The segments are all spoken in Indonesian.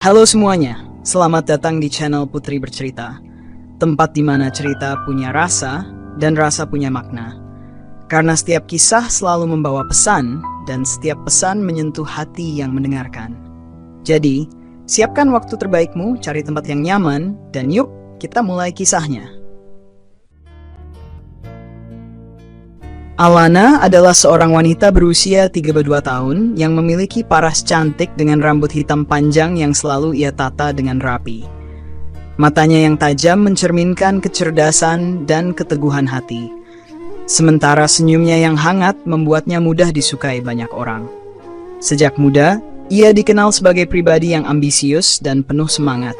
Halo semuanya, selamat datang di channel Putri Bercerita, tempat di mana cerita punya rasa dan rasa punya makna. Karena setiap kisah selalu membawa pesan dan setiap pesan menyentuh hati yang mendengarkan. Jadi, siapkan waktu terbaikmu, cari tempat yang nyaman, dan yuk kita mulai kisahnya. Alana adalah seorang wanita berusia 32 tahun yang memiliki paras cantik dengan rambut hitam panjang yang selalu ia tata dengan rapi. Matanya yang tajam mencerminkan kecerdasan dan keteguhan hati. Sementara senyumnya yang hangat membuatnya mudah disukai banyak orang. Sejak muda, ia dikenal sebagai pribadi yang ambisius dan penuh semangat.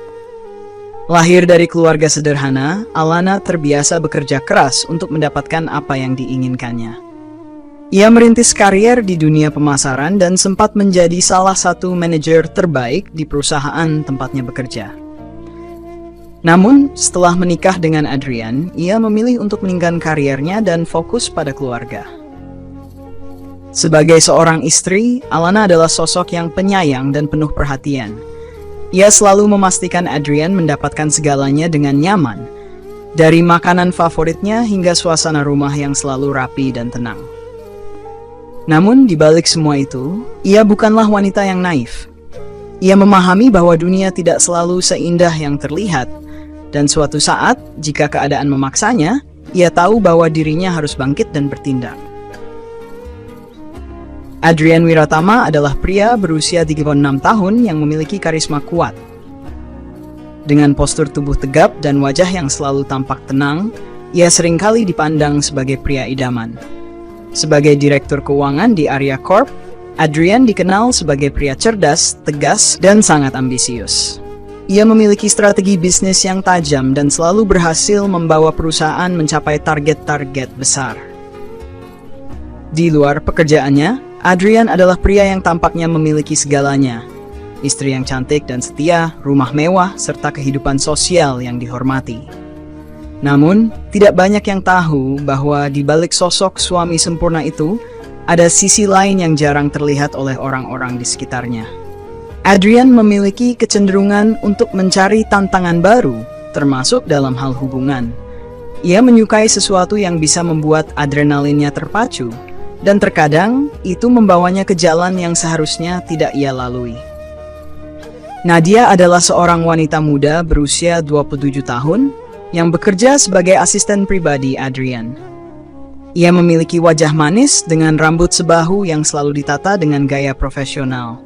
Lahir dari keluarga sederhana, Alana terbiasa bekerja keras untuk mendapatkan apa yang diinginkannya. Ia merintis karier di dunia pemasaran dan sempat menjadi salah satu manajer terbaik di perusahaan tempatnya bekerja. Namun, setelah menikah dengan Adrian, ia memilih untuk meninggalkan kariernya dan fokus pada keluarga. Sebagai seorang istri, Alana adalah sosok yang penyayang dan penuh perhatian. Ia selalu memastikan Adrian mendapatkan segalanya dengan nyaman, dari makanan favoritnya hingga suasana rumah yang selalu rapi dan tenang. Namun, di balik semua itu, ia bukanlah wanita yang naif. Ia memahami bahwa dunia tidak selalu seindah yang terlihat, dan suatu saat, jika keadaan memaksanya, ia tahu bahwa dirinya harus bangkit dan bertindak. Adrian Wiratama adalah pria berusia 36 tahun yang memiliki karisma kuat. Dengan postur tubuh tegap dan wajah yang selalu tampak tenang, ia seringkali dipandang sebagai pria idaman. Sebagai direktur keuangan di Arya Corp, Adrian dikenal sebagai pria cerdas, tegas, dan sangat ambisius. Ia memiliki strategi bisnis yang tajam dan selalu berhasil membawa perusahaan mencapai target-target besar. Di luar pekerjaannya, Adrian adalah pria yang tampaknya memiliki segalanya. Istri yang cantik dan setia, rumah mewah, serta kehidupan sosial yang dihormati. Namun, tidak banyak yang tahu bahwa di balik sosok suami sempurna itu, ada sisi lain yang jarang terlihat oleh orang-orang di sekitarnya. Adrian memiliki kecenderungan untuk mencari tantangan baru, termasuk dalam hal hubungan. Ia menyukai sesuatu yang bisa membuat adrenalinnya terpacu, dan terkadang itu membawanya ke jalan yang seharusnya tidak ia lalui. Nadia adalah seorang wanita muda berusia 27 tahun yang bekerja sebagai asisten pribadi Adrian. Ia memiliki wajah manis dengan rambut sebahu yang selalu ditata dengan gaya profesional.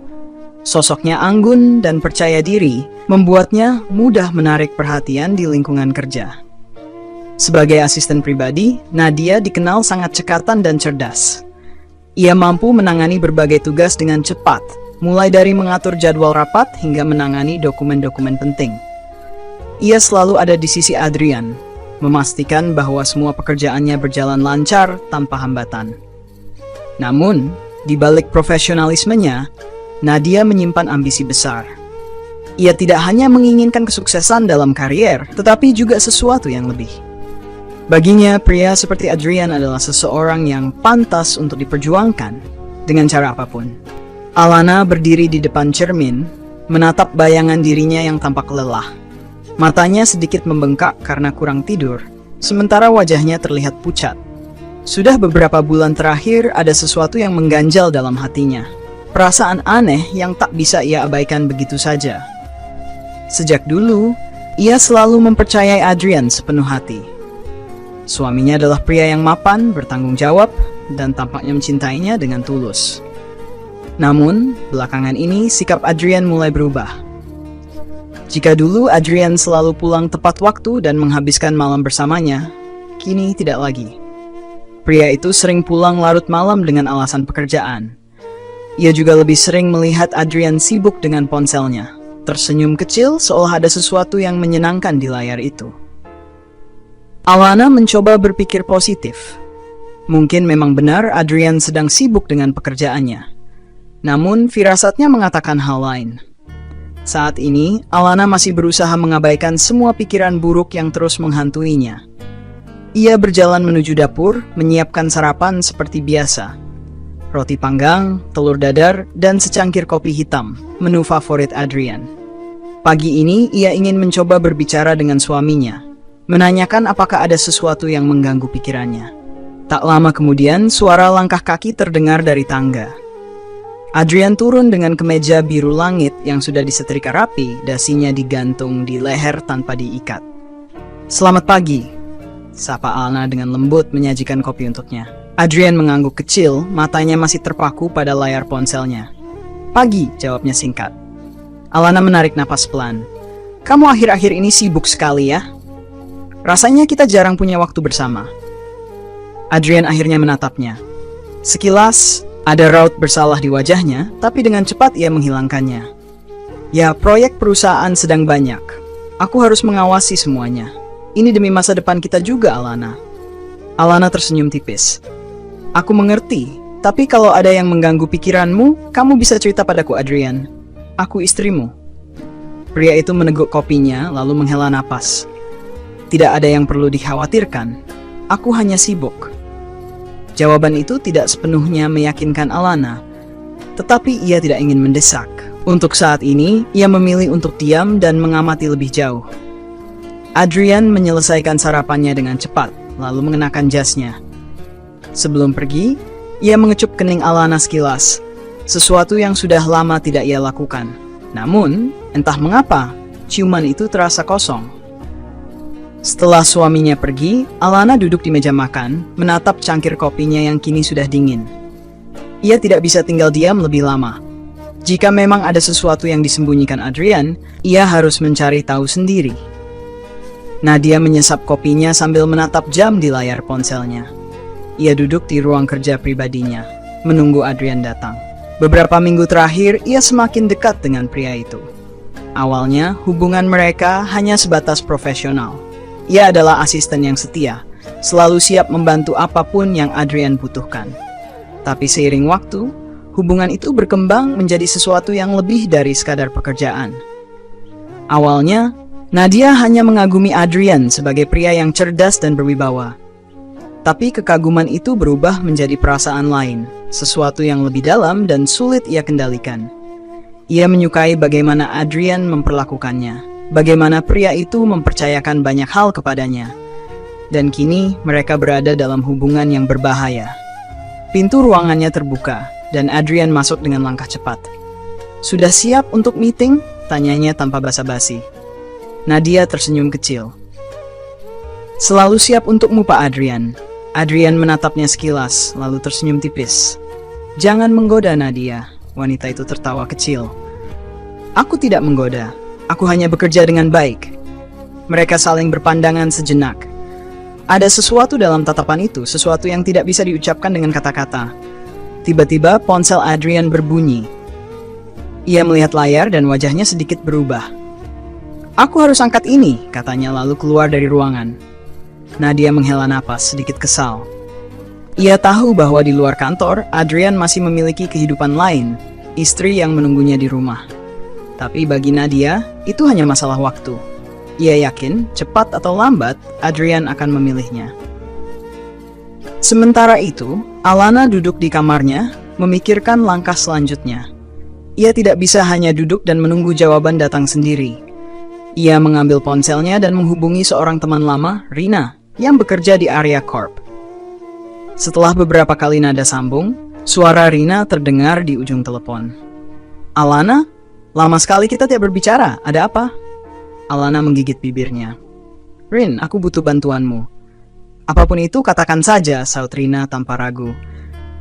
Sosoknya anggun dan percaya diri membuatnya mudah menarik perhatian di lingkungan kerja. Sebagai asisten pribadi, Nadia dikenal sangat cekatan dan cerdas. Ia mampu menangani berbagai tugas dengan cepat, mulai dari mengatur jadwal rapat hingga menangani dokumen-dokumen penting. Ia selalu ada di sisi Adrian, memastikan bahwa semua pekerjaannya berjalan lancar tanpa hambatan. Namun, di balik profesionalismenya, Nadia menyimpan ambisi besar. Ia tidak hanya menginginkan kesuksesan dalam karier, tetapi juga sesuatu yang lebih. Baginya, pria seperti Adrian adalah seseorang yang pantas untuk diperjuangkan dengan cara apapun. Alana berdiri di depan cermin, menatap bayangan dirinya yang tampak lelah. Matanya sedikit membengkak karena kurang tidur, sementara wajahnya terlihat pucat. Sudah beberapa bulan terakhir ada sesuatu yang mengganjal dalam hatinya. Perasaan aneh yang tak bisa ia abaikan begitu saja. Sejak dulu, ia selalu mempercayai Adrian sepenuh hati. Suaminya adalah pria yang mapan, bertanggung jawab, dan tampaknya mencintainya dengan tulus. Namun, belakangan ini sikap Adrian mulai berubah. Jika dulu Adrian selalu pulang tepat waktu dan menghabiskan malam bersamanya, kini tidak lagi. Pria itu sering pulang larut malam dengan alasan pekerjaan. Ia juga lebih sering melihat Adrian sibuk dengan ponselnya, tersenyum kecil seolah ada sesuatu yang menyenangkan di layar itu. Alana mencoba berpikir positif. Mungkin memang benar Adrian sedang sibuk dengan pekerjaannya. Namun, firasatnya mengatakan hal lain. Saat ini, Alana masih berusaha mengabaikan semua pikiran buruk yang terus menghantuinya. Ia berjalan menuju dapur, menyiapkan sarapan seperti biasa. Roti panggang, telur dadar, dan secangkir kopi hitam, menu favorit Adrian. Pagi ini, ia ingin mencoba berbicara dengan suaminya, menanyakan apakah ada sesuatu yang mengganggu pikirannya. Tak lama kemudian, suara langkah kaki terdengar dari tangga. Adrian turun dengan kemeja biru langit yang sudah disetrika rapi, dasinya digantung di leher tanpa diikat. "Selamat pagi," sapa Alana dengan lembut menyajikan kopi untuknya. Adrian mengangguk kecil, matanya masih terpaku pada layar ponselnya. "Pagi," jawabnya singkat. Alana menarik napas pelan. "Kamu akhir-akhir ini sibuk sekali ya? Rasanya kita jarang punya waktu bersama." Adrian akhirnya menatapnya. Sekilas, ada raut bersalah di wajahnya, tapi dengan cepat ia menghilangkannya. "Ya, proyek perusahaan sedang banyak. Aku harus mengawasi semuanya. Ini demi masa depan kita juga, Alana." Alana tersenyum tipis. "Aku mengerti, tapi kalau ada yang mengganggu pikiranmu, kamu bisa cerita padaku, Adrian. Aku istrimu." Pria itu meneguk kopinya, lalu menghela napas. "Tidak ada yang perlu dikhawatirkan. Aku hanya sibuk." Jawaban itu tidak sepenuhnya meyakinkan Alana, tetapi ia tidak ingin mendesak. Untuk saat ini, ia memilih untuk diam dan mengamati lebih jauh. Adrian menyelesaikan sarapannya dengan cepat, lalu mengenakan jasnya. Sebelum pergi, ia mengecup kening Alana sekilas, sesuatu yang sudah lama tidak ia lakukan. Namun, entah mengapa, ciuman itu terasa kosong. Setelah suaminya pergi, Alana duduk di meja makan, menatap cangkir kopinya yang kini sudah dingin. Ia tidak bisa tinggal diam lebih lama. Jika memang ada sesuatu yang disembunyikan Adrian, ia harus mencari tahu sendiri. Nadia menyesap kopinya sambil menatap jam di layar ponselnya. Ia duduk di ruang kerja pribadinya, menunggu Adrian datang. Beberapa minggu terakhir, ia semakin dekat dengan pria itu. Awalnya, hubungan mereka hanya sebatas profesional. Ia adalah asisten yang setia, selalu siap membantu apapun yang Adrian butuhkan. Tapi seiring waktu, hubungan itu berkembang menjadi sesuatu yang lebih dari sekadar pekerjaan. Awalnya, Nadia hanya mengagumi Adrian sebagai pria yang cerdas dan berwibawa. Tapi kekaguman itu berubah menjadi perasaan lain, sesuatu yang lebih dalam dan sulit ia kendalikan. Ia menyukai bagaimana Adrian memperlakukannya, bagaimana pria itu mempercayakan banyak hal kepadanya. Dan kini mereka berada dalam hubungan yang berbahaya. Pintu ruangannya terbuka, dan Adrian masuk dengan langkah cepat. "Sudah siap untuk meeting?" tanyanya tanpa basa-basi. Nadia tersenyum kecil. "Selalu siap untukmu, Pak Adrian." Adrian menatapnya sekilas, lalu tersenyum tipis. "Jangan menggoda, Nadia." Wanita itu tertawa kecil. "Aku tidak menggoda. Aku hanya bekerja dengan baik." Mereka saling berpandangan sejenak. Ada sesuatu dalam tatapan itu, sesuatu yang tidak bisa diucapkan dengan kata-kata. Tiba-tiba ponsel Adrian berbunyi. Ia melihat layar dan wajahnya sedikit berubah. "Aku harus angkat ini," katanya lalu keluar dari ruangan. Nadia menghela napas, sedikit kesal. Ia tahu bahwa di luar kantor, Adrian masih memiliki kehidupan lain, istri yang menunggunya di rumah. Tapi bagi Nadia, itu hanya masalah waktu. Ia yakin, cepat atau lambat, Adrian akan memilihnya. Sementara itu, Alana duduk di kamarnya, memikirkan langkah selanjutnya. Ia tidak bisa hanya duduk dan menunggu jawaban datang sendiri. Ia mengambil ponselnya dan menghubungi seorang teman lama, Rina, yang bekerja di Area Corp. Setelah beberapa kali nada sambung, suara Rina terdengar di ujung telepon. "Alana? Lama sekali kita tidak berbicara, ada apa?" Alana menggigit bibirnya. "Rin, aku butuh bantuanmu." "Apapun itu katakan saja," saut Rina tanpa ragu.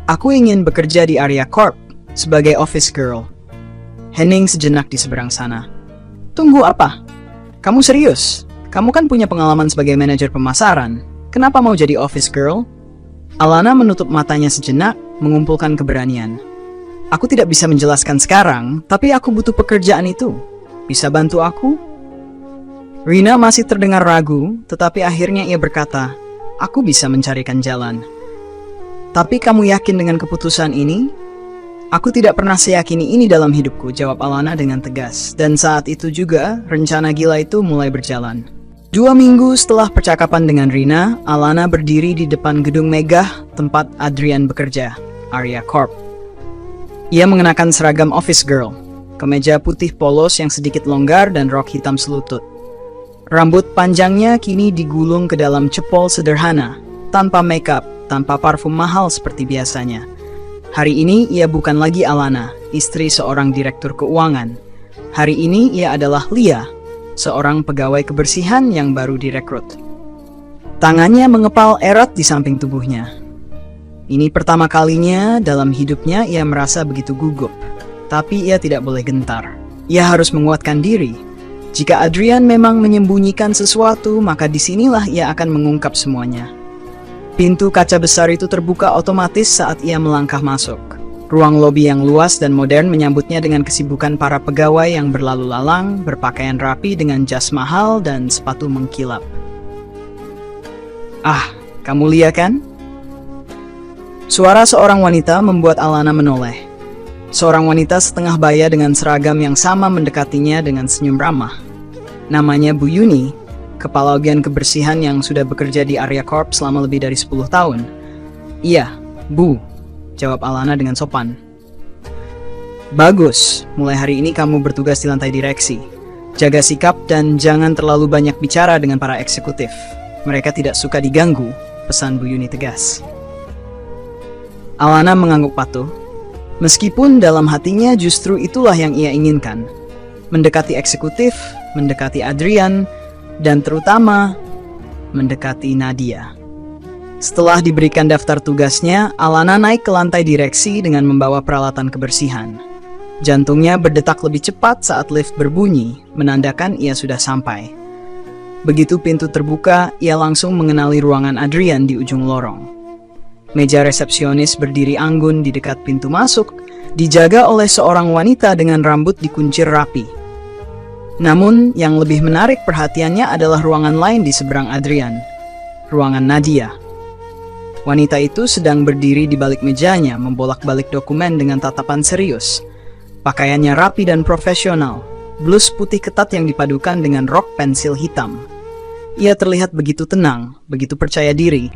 "Aku ingin bekerja di Area Corp sebagai office girl." Henning sejenak di seberang sana. "Tunggu apa? Kamu serius? Kamu kan punya pengalaman sebagai manajer pemasaran. Kenapa mau jadi office girl?" Alana menutup matanya sejenak, mengumpulkan keberanian. "Aku tidak bisa menjelaskan sekarang, tapi aku butuh pekerjaan itu. Bisa bantu aku?" Rina masih terdengar ragu, tetapi akhirnya ia berkata, "Aku bisa mencarikan jalan." "Tapi kamu yakin dengan keputusan ini?" "Aku tidak pernah seyakini ini dalam hidupku," jawab Alana dengan tegas. Dan saat itu juga, rencana gila itu mulai berjalan. 2 minggu setelah percakapan dengan Rina, Alana berdiri di depan gedung megah tempat Adrian bekerja, Area Corp. Ia mengenakan seragam office girl, kemeja putih polos yang sedikit longgar dan rok hitam selutut. Rambut panjangnya kini digulung ke dalam cepol sederhana, tanpa makeup, tanpa parfum mahal seperti biasanya. Hari ini ia bukan lagi Alana, istri seorang direktur keuangan. Hari ini ia adalah Lia, seorang pegawai kebersihan yang baru direkrut. Tangannya mengepal erat di samping tubuhnya. Ini pertama kalinya dalam hidupnya ia merasa begitu gugup. Tapi ia tidak boleh gentar. Ia harus menguatkan diri. Jika Adrian memang menyembunyikan sesuatu, maka disinilah ia akan mengungkap semuanya. Pintu kaca besar itu terbuka otomatis saat ia melangkah masuk. Ruang lobi yang luas dan modern menyambutnya dengan kesibukan para pegawai yang berlalu lalang, berpakaian rapi dengan jas mahal dan sepatu mengkilap. Ah, kamu Lia kan? Suara seorang wanita membuat Alana menoleh. Seorang wanita setengah baya dengan seragam yang sama mendekatinya dengan senyum ramah. Namanya Bu Yuni, kepala bagian kebersihan yang sudah bekerja di Arya Corp selama lebih dari 10 tahun. Iya, Bu, jawab Alana dengan sopan. Bagus, mulai hari ini kamu bertugas di lantai direksi. Jaga sikap dan jangan terlalu banyak bicara dengan para eksekutif. Mereka tidak suka diganggu, pesan Bu Yuni tegas. Alana mengangguk patuh. Meskipun dalam hatinya justru itulah yang ia inginkan. Mendekati eksekutif, mendekati Adrian, dan terutama mendekati Nadia. Setelah diberikan daftar tugasnya, Alana naik ke lantai direksi dengan membawa peralatan kebersihan. Jantungnya berdetak lebih cepat saat lift berbunyi, menandakan ia sudah sampai. Begitu pintu terbuka, ia langsung mengenali ruangan Adrian di ujung lorong. Meja resepsionis berdiri anggun di dekat pintu masuk, dijaga oleh seorang wanita dengan rambut dikuncir rapi. Namun, yang lebih menarik perhatiannya adalah ruangan lain di seberang Adrian, ruangan Nadia. Wanita itu sedang berdiri di balik mejanya, membolak-balik dokumen dengan tatapan serius. Pakaiannya rapi dan profesional, blus putih ketat yang dipadukan dengan rok pensil hitam. Ia terlihat begitu tenang, begitu percaya diri,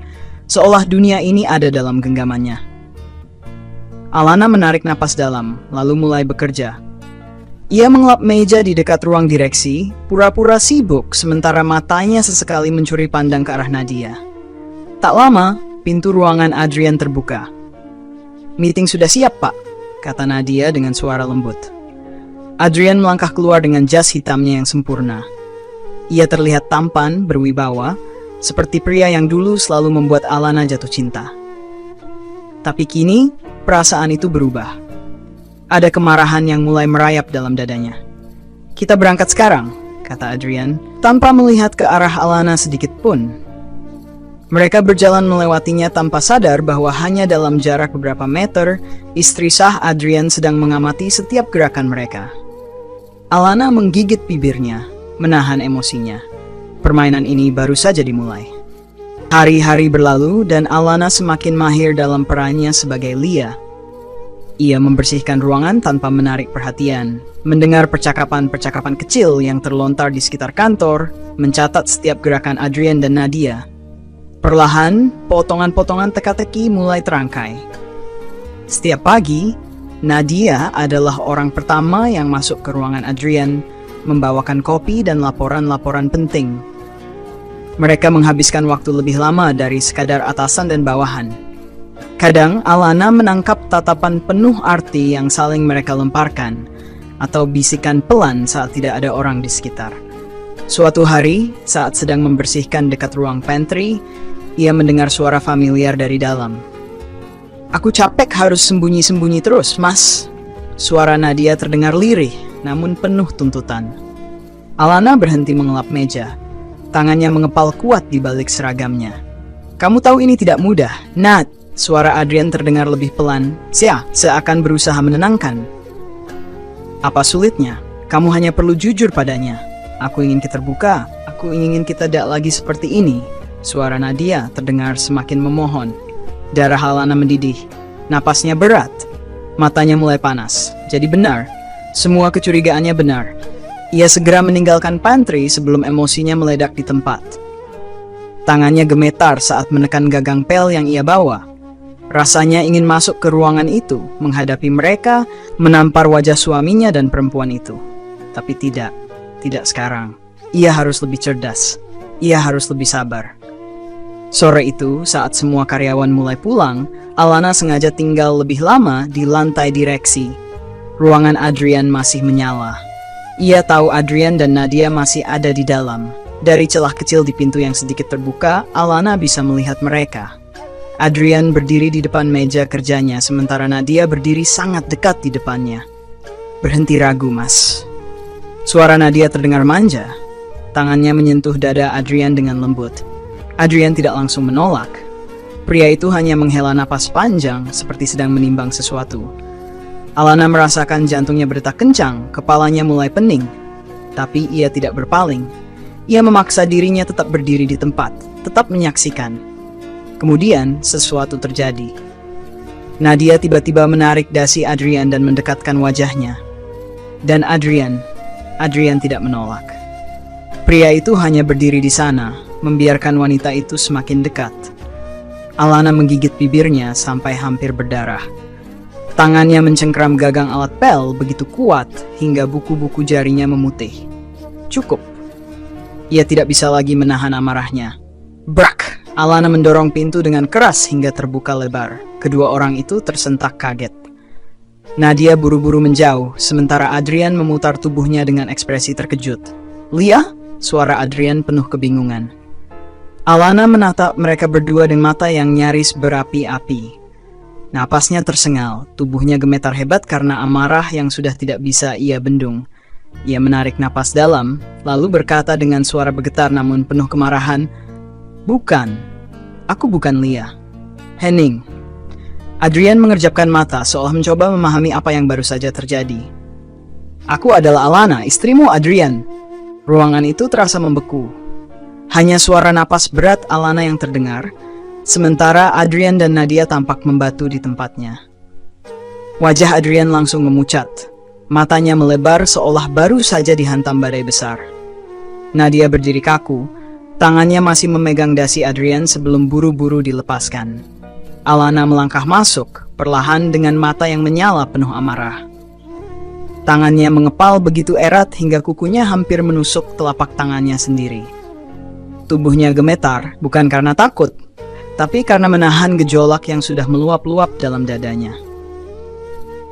seolah dunia ini ada dalam genggamannya. Alana menarik napas dalam, lalu mulai bekerja. Ia mengelap meja di dekat ruang direksi, pura-pura sibuk sementara matanya sesekali mencuri pandang ke arah Nadia. Tak lama, pintu ruangan Adrian terbuka. Meeting sudah siap, Pak, kata Nadia dengan suara lembut. Adrian melangkah keluar dengan jas hitamnya yang sempurna. Ia terlihat tampan, berwibawa, seperti pria yang dulu selalu membuat Alana jatuh cinta. Tapi kini, perasaan itu berubah. Ada kemarahan yang mulai merayap dalam dadanya. Kita berangkat sekarang, kata Adrian, tanpa melihat ke arah Alana sedikit pun. Mereka berjalan melewatinya tanpa sadar bahwa hanya dalam jarak beberapa meter, istri sah Adrian sedang mengamati setiap gerakan mereka. Alana menggigit bibirnya, menahan emosinya. Permainan ini baru saja dimulai. Hari-hari berlalu dan Alana semakin mahir dalam perannya sebagai Lia. Ia membersihkan ruangan tanpa menarik perhatian, mendengar percakapan-percakapan kecil yang terlontar di sekitar kantor, mencatat setiap gerakan Adrian dan Nadia. Perlahan, potongan-potongan teka-teki mulai terangkai. Setiap pagi, Nadia adalah orang pertama yang masuk ke ruangan Adrian, membawakan kopi dan laporan-laporan penting. Mereka menghabiskan waktu lebih lama dari sekadar atasan dan bawahan. Kadang Alana menangkap tatapan penuh arti yang saling mereka lemparkan, atau bisikan pelan saat tidak ada orang di sekitar. Suatu hari, saat sedang membersihkan dekat ruang pantry, ia mendengar suara familiar dari dalam. Aku capek harus sembunyi-sembunyi terus, Mas. Suara Nadia terdengar lirih, namun penuh tuntutan. Alana berhenti mengelap meja. Tangannya mengepal kuat di balik seragamnya. Kamu tahu ini tidak mudah, Nat. Suara Adrian terdengar lebih pelan. Seakan berusaha menenangkan. Apa sulitnya? Kamu hanya perlu jujur padanya. Aku ingin kita terbuka. Aku ingin kita tidak lagi seperti ini. Suara Nadia terdengar semakin memohon. Darah Alana mendidih. Napasnya berat. Matanya mulai panas. Jadi benar. Semua kecurigaannya benar. Ia segera meninggalkan pantry sebelum emosinya meledak di tempat. Tangannya gemetar saat menekan gagang pel yang ia bawa. Rasanya ingin masuk ke ruangan itu, menghadapi mereka, menampar wajah suaminya dan perempuan itu. Tapi tidak sekarang. Ia harus lebih cerdas. Ia harus lebih sabar. Sore itu, saat semua karyawan mulai pulang, Alana sengaja tinggal lebih lama di lantai direksi. Ruangan Adrian masih menyala. Ia tahu Adrian dan Nadia masih ada di dalam. Dari celah kecil di pintu yang sedikit terbuka, Alana bisa melihat mereka. Adrian berdiri di depan meja kerjanya, sementara Nadia berdiri sangat dekat di depannya. "Berhenti ragu, Mas." Suara Nadia terdengar manja. Tangannya menyentuh dada Adrian dengan lembut. Adrian tidak langsung menolak. Pria itu hanya menghela napas panjang, seperti sedang menimbang sesuatu. Alana merasakan jantungnya berdetak kencang, kepalanya mulai pening. Tapi ia tidak berpaling. Ia memaksa dirinya tetap berdiri di tempat, tetap menyaksikan. Kemudian, sesuatu terjadi. Nadia tiba-tiba menarik dasi Adrian dan mendekatkan wajahnya. Dan Adrian tidak menolak. Pria itu hanya berdiri di sana, membiarkan wanita itu semakin dekat. Alana menggigit bibirnya sampai hampir berdarah. Tangannya mencengkram gagang alat pel begitu kuat hingga buku-buku jarinya memutih. Cukup. Ia tidak bisa lagi menahan amarahnya. Brak! Alana mendorong pintu dengan keras hingga terbuka lebar. Kedua orang itu tersentak kaget. Nadia buru-buru menjauh, sementara Adrian memutar tubuhnya dengan ekspresi terkejut. "Lia?" Suara Adrian penuh kebingungan. Alana menatap mereka berdua dengan mata yang nyaris berapi-api. Napasnya tersengal, tubuhnya gemetar hebat karena amarah yang sudah tidak bisa ia bendung. Ia menarik napas dalam, lalu berkata dengan suara bergetar namun penuh kemarahan, "Bukan, aku bukan Lia. Henning." Adrian mengerjapkan mata seolah mencoba memahami apa yang baru saja terjadi. "Aku adalah Alana, istrimu Adrian." Ruangan itu terasa membeku. Hanya suara napas berat Alana yang terdengar, sementara Adrian dan Nadia tampak membatu di tempatnya. Wajah Adrian langsung memucat. Matanya melebar seolah baru saja dihantam badai besar. Nadia berdiri kaku. Tangannya masih memegang dasi Adrian sebelum buru-buru dilepaskan. Alana melangkah masuk, perlahan dengan mata yang menyala penuh amarah. Tangannya mengepal begitu erat hingga kukunya hampir menusuk telapak tangannya sendiri. Tubuhnya gemetar, bukan karena takut, tapi karena menahan gejolak yang sudah meluap-luap dalam dadanya.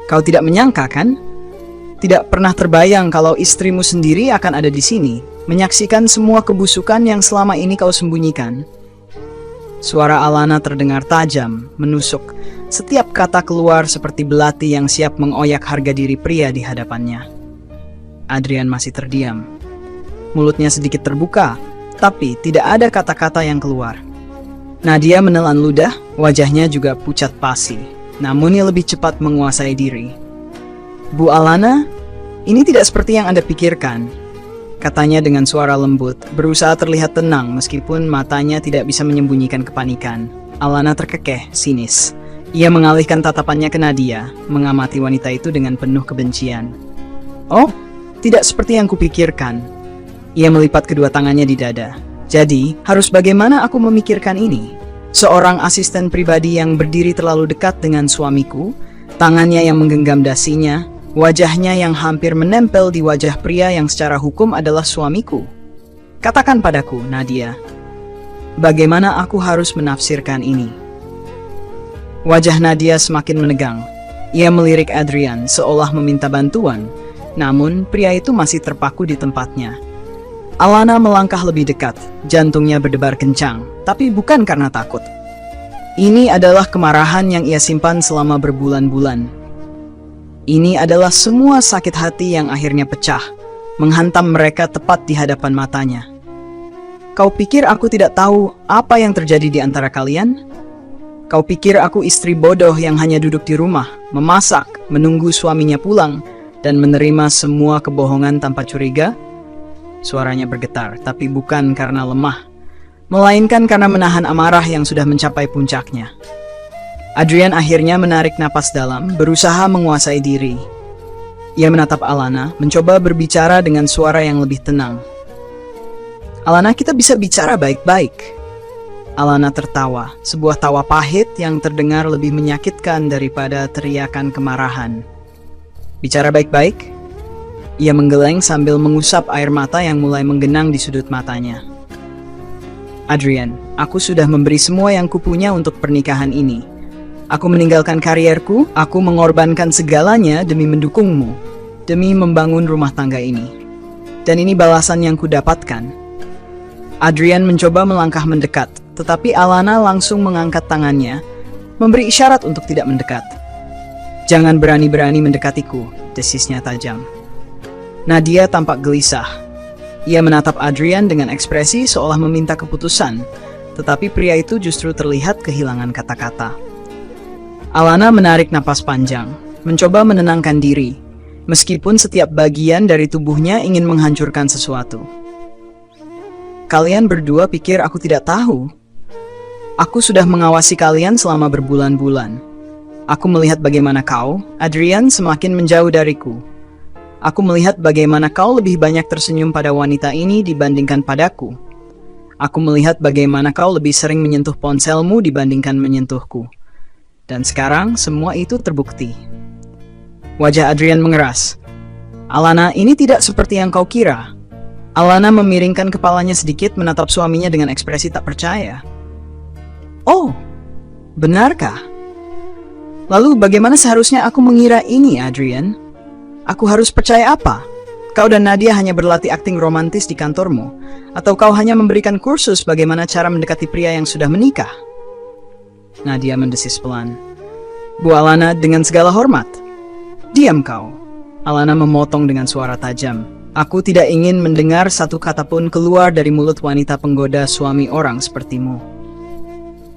"Kau tidak menyangka, kan? Tidak pernah terbayang kalau istrimu sendiri akan ada di sini, menyaksikan semua kebusukan yang selama ini kau sembunyikan." Suara Alana terdengar tajam, menusuk. Setiap kata keluar seperti belati yang siap mengoyak harga diri pria di hadapannya. Adrian masih terdiam. Mulutnya sedikit terbuka, tapi tidak ada kata-kata yang keluar. Nadia menelan ludah, wajahnya juga pucat pasi. Namun ia lebih cepat menguasai diri. "Bu Alana, ini tidak seperti yang Anda pikirkan," katanya dengan suara lembut, berusaha terlihat tenang meskipun matanya tidak bisa menyembunyikan kepanikan. Alana terkekeh, sinis. Ia mengalihkan tatapannya ke Nadia, mengamati wanita itu dengan penuh kebencian. "Oh, tidak seperti yang kupikirkan." Ia melipat kedua tangannya di dada. "Jadi, harus bagaimana aku memikirkan ini? Seorang asisten pribadi yang berdiri terlalu dekat dengan suamiku, tangannya yang menggenggam dasinya, wajahnya yang hampir menempel di wajah pria yang secara hukum adalah suamiku. Katakan padaku, Nadia, bagaimana aku harus menafsirkan ini?" Wajah Nadia semakin menegang. Ia melirik Adrian seolah meminta bantuan, namun pria itu masih terpaku di tempatnya. Alana melangkah lebih dekat, jantungnya berdebar kencang, tapi bukan karena takut. Ini adalah kemarahan yang ia simpan selama berbulan-bulan. Ini adalah semua sakit hati yang akhirnya pecah, menghantam mereka tepat di hadapan matanya. "Kau pikir aku tidak tahu apa yang terjadi di antara kalian? Kau pikir aku istri bodoh yang hanya duduk di rumah, memasak, menunggu suaminya pulang, dan menerima semua kebohongan tanpa curiga?" Suaranya bergetar, tapi bukan karena lemah, melainkan karena menahan amarah yang sudah mencapai puncaknya. Adrian akhirnya menarik napas dalam, berusaha menguasai diri. Ia menatap Alana, mencoba berbicara dengan suara yang lebih tenang. "Alana, kita bisa bicara baik-baik. Alana tertawa, sebuah tawa pahit yang terdengar lebih menyakitkan daripada teriakan kemarahan. Bicara baik-baik? Ia menggeleng sambil mengusap air mata yang mulai menggenang di sudut matanya. Adrian, aku sudah memberi semua yang kupunya untuk pernikahan ini. Aku meninggalkan karierku, aku mengorbankan segalanya demi mendukungmu, demi membangun rumah tangga ini. Dan ini balasan yang kudapatkan. Adrian mencoba melangkah mendekat, tetapi Alana langsung mengangkat tangannya, memberi isyarat untuk tidak mendekat. Jangan berani-berani mendekatiku, desisnya tajam. Nadia tampak gelisah. Ia menatap Adrian dengan ekspresi seolah meminta keputusan, tetapi pria itu justru terlihat kehilangan kata-kata. Alana menarik napas panjang, mencoba menenangkan diri, meskipun setiap bagian dari tubuhnya ingin menghancurkan sesuatu. Kalian berdua pikir aku tidak tahu? Aku sudah mengawasi kalian selama berbulan-bulan. Aku melihat bagaimana kau, Adrian, semakin menjauh dariku. Aku melihat bagaimana kau lebih banyak tersenyum pada wanita ini dibandingkan padaku. Aku melihat bagaimana kau lebih sering menyentuh ponselmu dibandingkan menyentuhku. Dan sekarang semua itu terbukti. Wajah Adrian mengeras. Alana, ini tidak seperti yang kau kira. Alana memiringkan kepalanya sedikit menatap suaminya dengan ekspresi tak percaya. Oh, benarkah? Lalu bagaimana seharusnya aku mengira ini, Adrian? Aku harus percaya apa? Kau dan Nadia hanya berlatih akting romantis di kantormu? Atau kau hanya memberikan kursus bagaimana cara mendekati pria yang sudah menikah? Nadia mendesis pelan. Bu Alana, dengan segala hormat. Diam kau. Alana memotong dengan suara tajam. Aku tidak ingin mendengar satu kata pun keluar dari mulut wanita penggoda suami orang sepertimu.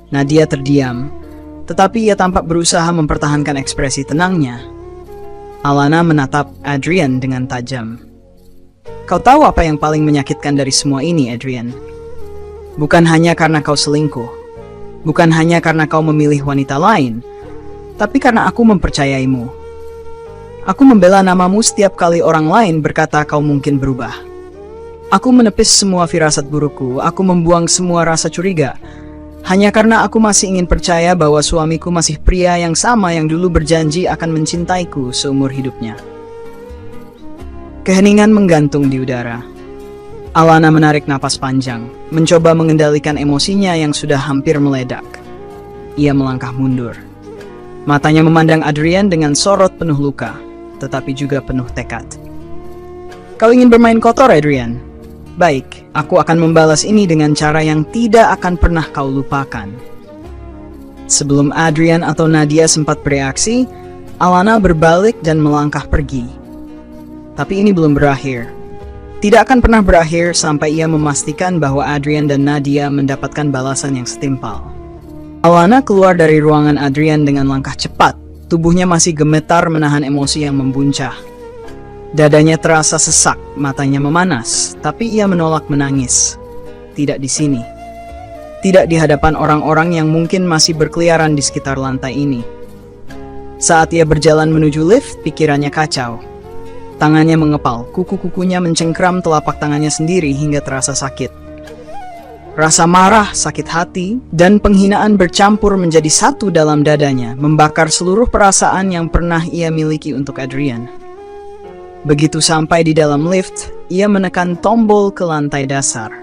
Nadia terdiam, tetapi ia tampak berusaha mempertahankan ekspresi tenangnya. Alana menatap Adrian dengan tajam. Kau tahu apa yang paling menyakitkan dari semua ini, Adrian? Bukan hanya karena kau selingkuh, bukan hanya karena kau memilih wanita lain, tapi karena aku mempercayaimu. Aku membela namamu setiap kali orang lain berkata kau mungkin berubah. Aku menepis semua firasat burukku, aku membuang semua rasa curiga, hanya karena aku masih ingin percaya bahwa suamiku masih pria yang sama yang dulu berjanji akan mencintaiku seumur hidupnya. Keheningan menggantung di udara. Alana menarik napas panjang, mencoba mengendalikan emosinya yang sudah hampir meledak. Ia melangkah mundur. Matanya memandang Adrian dengan sorot penuh luka, tetapi juga penuh tekad. Kau ingin bermain kotor, Adrian? Baik, aku akan membalas ini dengan cara yang tidak akan pernah kau lupakan. Sebelum Adrian atau Nadia sempat bereaksi, Alana berbalik dan melangkah pergi. Tapi ini belum berakhir. Tidak akan pernah berakhir sampai ia memastikan bahwa Adrian dan Nadia mendapatkan balasan yang setimpal. Alana keluar dari ruangan Adrian dengan langkah cepat, tubuhnya masih gemetar menahan emosi yang membuncah. Dadanya terasa sesak, matanya memanas, tapi ia menolak menangis. Tidak di sini. Tidak di hadapan orang-orang yang mungkin masih berkeliaran di sekitar lantai ini. Saat ia berjalan menuju lift, pikirannya kacau. Tangannya mengepal, kuku-kukunya mencengkram telapak tangannya sendiri hingga terasa sakit. Rasa marah, sakit hati, dan penghinaan bercampur menjadi satu dalam dadanya, membakar seluruh perasaan yang pernah ia miliki untuk Adrian. Begitu sampai di dalam lift, ia menekan tombol ke lantai dasar.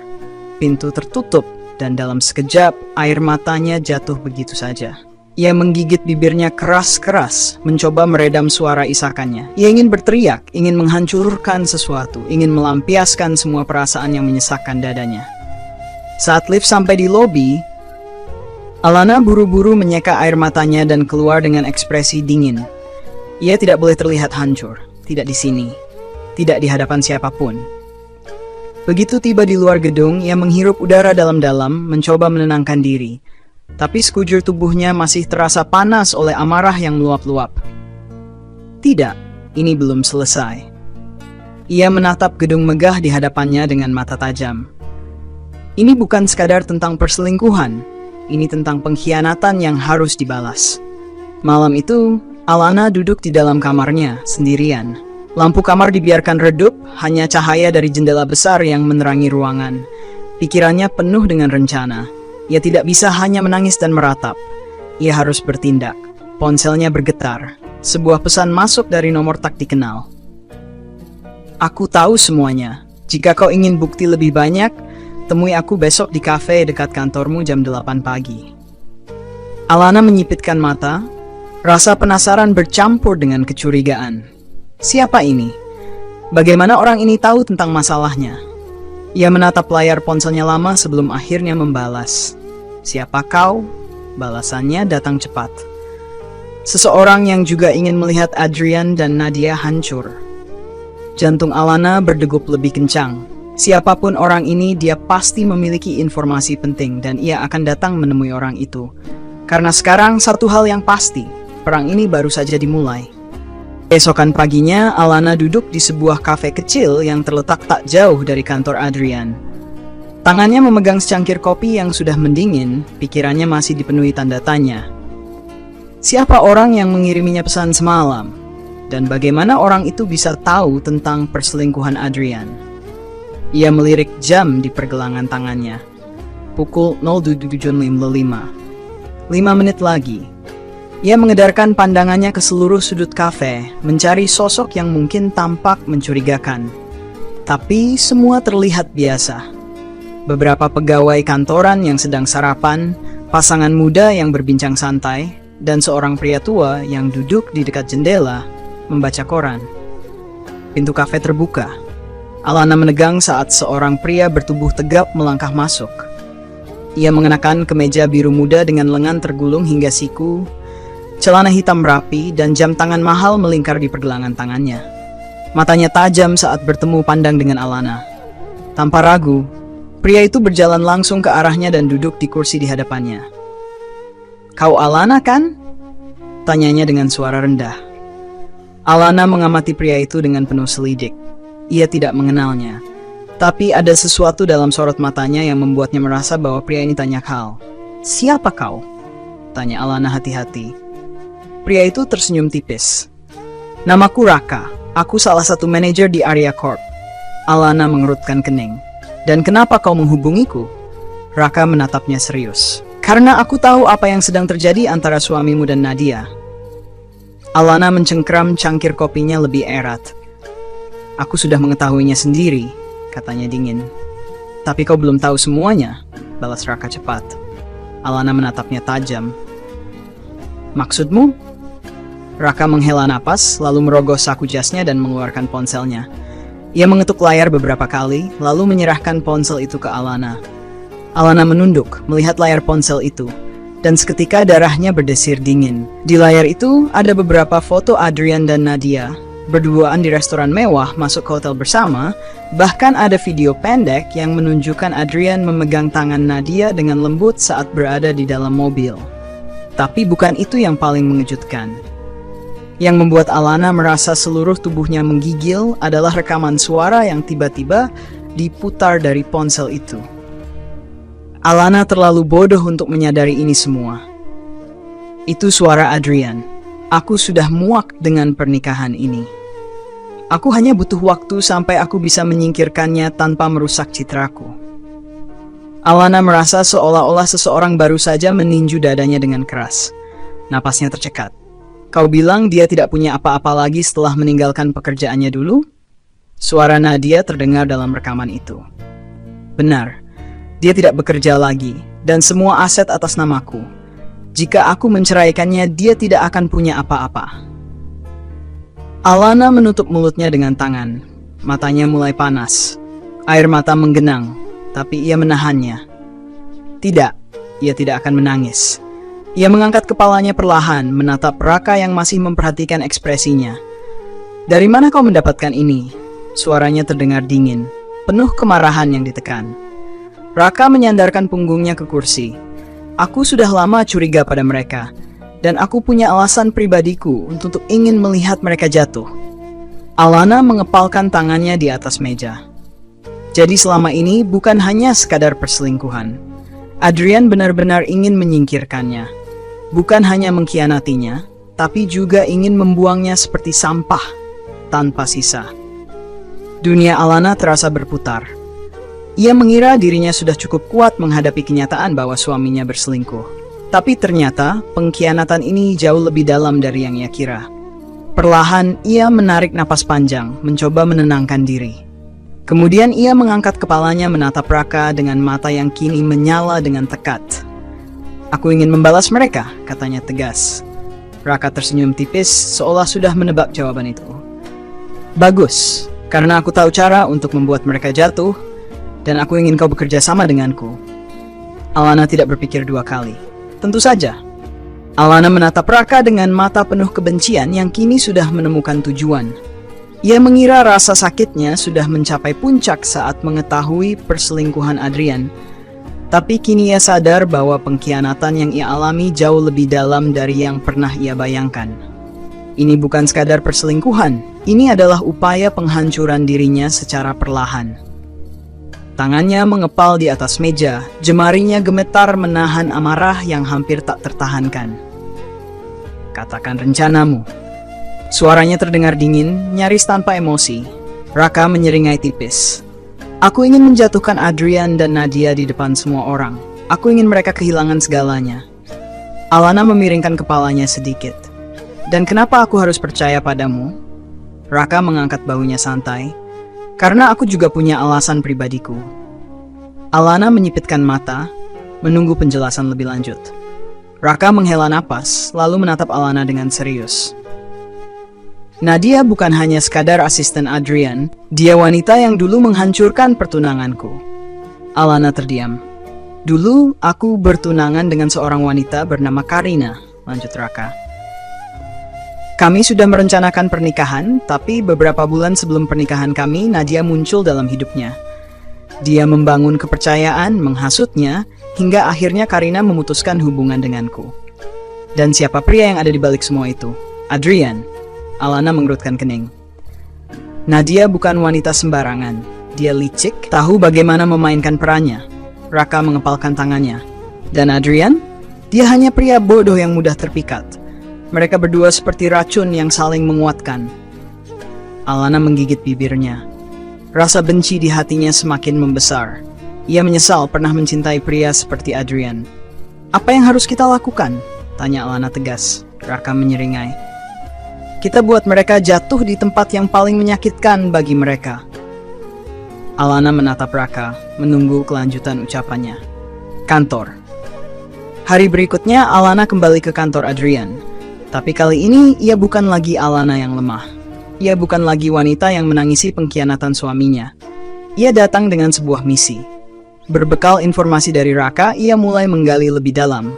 Pintu tertutup, dan dalam sekejap, air matanya jatuh begitu saja. Ia menggigit bibirnya keras-keras, mencoba meredam suara isakannya. Ia ingin berteriak, ingin menghancurkan sesuatu, ingin melampiaskan semua perasaan yang menyesakkan dadanya. Saat lift sampai di lobi, Alana buru-buru menyeka air matanya dan keluar dengan ekspresi dingin. Ia tidak boleh terlihat hancur. Tidak di sini, tidak di hadapan siapapun. Begitu tiba di luar gedung, ia menghirup udara dalam-dalam, mencoba menenangkan diri. Tapi sekujur tubuhnya masih terasa panas oleh amarah yang meluap-luap. Tidak, ini belum selesai. Ia menatap gedung megah di hadapannya dengan mata tajam. Ini bukan sekadar tentang perselingkuhan, ini tentang pengkhianatan yang harus dibalas. Malam itu, Alana duduk di dalam kamarnya, sendirian. Lampu kamar dibiarkan redup, hanya cahaya dari jendela besar yang menerangi ruangan. Pikirannya penuh dengan rencana. Ia tidak bisa hanya menangis dan meratap. Ia harus bertindak. Ponselnya bergetar. Sebuah pesan masuk dari nomor tak dikenal. Aku tahu semuanya. Jika kau ingin bukti lebih banyak, temui aku besok di kafe dekat kantormu jam 8 pagi. Alana menyipitkan mata. Rasa penasaran bercampur dengan kecurigaan. Siapa ini? Bagaimana orang ini tahu tentang masalahnya? Ia menatap layar ponselnya lama sebelum akhirnya membalas. Siapa kau? Balasannya datang cepat. Seseorang yang juga ingin melihat Adrian dan Nadia hancur. Jantung Alana berdegup lebih kencang. Siapapun orang ini, dia pasti memiliki informasi penting dan ia akan datang menemui orang itu. Karena sekarang satu hal yang pasti, perang ini baru saja dimulai. Esokan paginya, Alana duduk di sebuah kafe kecil yang terletak tak jauh dari kantor Adrian. Tangannya memegang secangkir kopi yang sudah mendingin, pikirannya masih dipenuhi tanda tanya. Siapa orang yang mengiriminya pesan semalam? Dan bagaimana orang itu bisa tahu tentang perselingkuhan Adrian? Ia melirik jam di pergelangan tangannya. Pukul 07.55. 5 menit lagi. Ia mengedarkan pandangannya ke seluruh sudut kafe, mencari sosok yang mungkin tampak mencurigakan. Tapi semua terlihat biasa. Beberapa pegawai kantoran yang sedang sarapan, pasangan muda yang berbincang santai, dan seorang pria tua yang duduk di dekat jendela membaca koran. Pintu kafe terbuka. Alana menegang saat seorang pria bertubuh tegap melangkah masuk. Ia mengenakan kemeja biru muda dengan lengan tergulung hingga siku, celana hitam rapi, dan jam tangan mahal melingkar di pergelangan tangannya. Matanya tajam saat bertemu pandang dengan Alana. Tanpa ragu, pria itu berjalan langsung ke arahnya dan duduk di kursi di hadapannya. Kau Alana kan? Tanyanya dengan suara rendah. Alana mengamati pria itu dengan penuh selidik. Ia tidak mengenalnya. Tapi ada sesuatu dalam sorot matanya yang membuatnya merasa bahwa pria ini tanya hal. Siapa kau? Tanya Alana hati-hati. Pria itu tersenyum tipis. Namaku Raka. Aku salah satu manajer di Arya Corp. Alana mengerutkan kening. Dan kenapa kau menghubungiku? Raka menatapnya serius. Karena aku tahu apa yang sedang terjadi antara suamimu dan Nadia. Alana mencengkram cangkir kopinya lebih erat. Aku sudah mengetahuinya sendiri, katanya dingin. Tapi kau belum tahu semuanya, balas Raka cepat. Alana menatapnya tajam. Maksudmu? Raka menghela napas, lalu merogoh saku jasnya dan mengeluarkan ponselnya. Ia mengetuk layar beberapa kali, lalu menyerahkan ponsel itu ke Alana. Alana menunduk, melihat layar ponsel itu, dan seketika darahnya berdesir dingin. Di layar itu, ada beberapa foto Adrian dan Nadia, berduaan di restoran mewah masuk ke hotel bersama, bahkan ada video pendek yang menunjukkan Adrian memegang tangan Nadia dengan lembut saat berada di dalam mobil. Tapi bukan itu yang paling mengejutkan. Yang membuat Alana merasa seluruh tubuhnya menggigil adalah rekaman suara yang tiba-tiba diputar dari ponsel itu. Alana terlalu bodoh untuk menyadari ini semua. Itu suara Adrian. Aku sudah muak dengan pernikahan ini. Aku hanya butuh waktu sampai aku bisa menyingkirkannya tanpa merusak citraku. Alana merasa seolah-olah seseorang baru saja meninju dadanya dengan keras. Napasnya tercekat. Kau bilang dia tidak punya apa-apa lagi setelah meninggalkan pekerjaannya dulu? Suara Nadia terdengar dalam rekaman itu. Benar. Dia tidak bekerja lagi, dan semua aset atas namaku. Jika aku menceraikannya, dia tidak akan punya apa-apa. Alana menutup mulutnya dengan tangan. Matanya mulai panas. Air mata menggenang, tapi ia menahannya. Tidak, ia tidak akan menangis. Ia mengangkat kepalanya perlahan, menatap Raka yang masih memperhatikan ekspresinya. Dari mana kau mendapatkan ini? Suaranya terdengar dingin, penuh kemarahan yang ditekan. Raka menyandarkan punggungnya ke kursi. Aku sudah lama curiga pada mereka, dan aku punya alasan pribadiku untuk ingin melihat mereka jatuh. Alana mengepalkan tangannya di atas meja. Jadi selama ini bukan hanya sekadar perselingkuhan. Adrian benar-benar ingin menyingkirkannya. Bukan hanya mengkhianatinya, tapi juga ingin membuangnya seperti sampah, tanpa sisa. Dunia Alana terasa berputar. Ia mengira dirinya sudah cukup kuat menghadapi kenyataan bahwa suaminya berselingkuh. Tapi ternyata pengkhianatan ini jauh lebih dalam dari yang ia kira. Perlahan ia menarik napas panjang, mencoba menenangkan diri. Kemudian ia mengangkat kepalanya menatap Raka dengan mata yang kini menyala dengan tekad. "Aku ingin membalas mereka," katanya tegas. Raka tersenyum tipis seolah sudah menebak jawaban itu. "Bagus, karena aku tahu cara untuk membuat mereka jatuh, dan aku ingin kau bekerja sama denganku." Alana tidak berpikir dua kali. Tentu saja. Alana menatap Raka dengan mata penuh kebencian yang kini sudah menemukan tujuan. Ia mengira rasa sakitnya sudah mencapai puncak saat mengetahui perselingkuhan Adrian. Tapi kini ia sadar bahwa pengkhianatan yang ia alami jauh lebih dalam dari yang pernah ia bayangkan. Ini bukan sekadar perselingkuhan, ini adalah upaya penghancuran dirinya secara perlahan. Tangannya mengepal di atas meja, jemarinya gemetar menahan amarah yang hampir tak tertahankan. "Katakan rencanamu." Suaranya terdengar dingin, nyaris tanpa emosi. Raka menyeringai tipis. "Aku ingin menjatuhkan Adrian dan Nadia di depan semua orang. Aku ingin mereka kehilangan segalanya." Alana memiringkan kepalanya sedikit. "Dan kenapa aku harus percaya padamu?" Raka mengangkat bahunya santai. "Karena aku juga punya alasan pribadiku." Alana menyipitkan mata, menunggu penjelasan lebih lanjut. Raka menghela napas, lalu menatap Alana dengan serius. "Nadia bukan hanya sekadar asisten Adrian, dia wanita yang dulu menghancurkan pertunanganku." Alana terdiam. "Dulu aku bertunangan dengan seorang wanita bernama Karina," lanjut Raka. "Kami sudah merencanakan pernikahan, tapi beberapa bulan sebelum pernikahan kami, Nadia muncul dalam hidupnya. Dia membangun kepercayaan, menghasutnya, hingga akhirnya Karina memutuskan hubungan denganku. Dan siapa pria yang ada di balik semua itu? Adrian." Alana mengerutkan kening. "Nadia bukan wanita sembarangan. Dia licik, tahu bagaimana memainkan perannya." Raka mengepalkan tangannya. "Dan Adrian? Dia hanya pria bodoh yang mudah terpikat. Mereka berdua seperti racun yang saling menguatkan." Alana menggigit bibirnya. Rasa benci di hatinya semakin membesar. Ia menyesal pernah mencintai pria seperti Adrian. "Apa yang harus kita lakukan?" tanya Alana tegas. Raka menyeringai. "Kita buat mereka jatuh di tempat yang paling menyakitkan bagi mereka." Alana menatap Raka, menunggu kelanjutan ucapannya. Kantor. Hari berikutnya, Alana kembali ke kantor Adrian. Tapi kali ini, ia bukan lagi Alana yang lemah. Ia bukan lagi wanita yang menangisi pengkhianatan suaminya. Ia datang dengan sebuah misi. Berbekal informasi dari Raka, ia mulai menggali lebih dalam.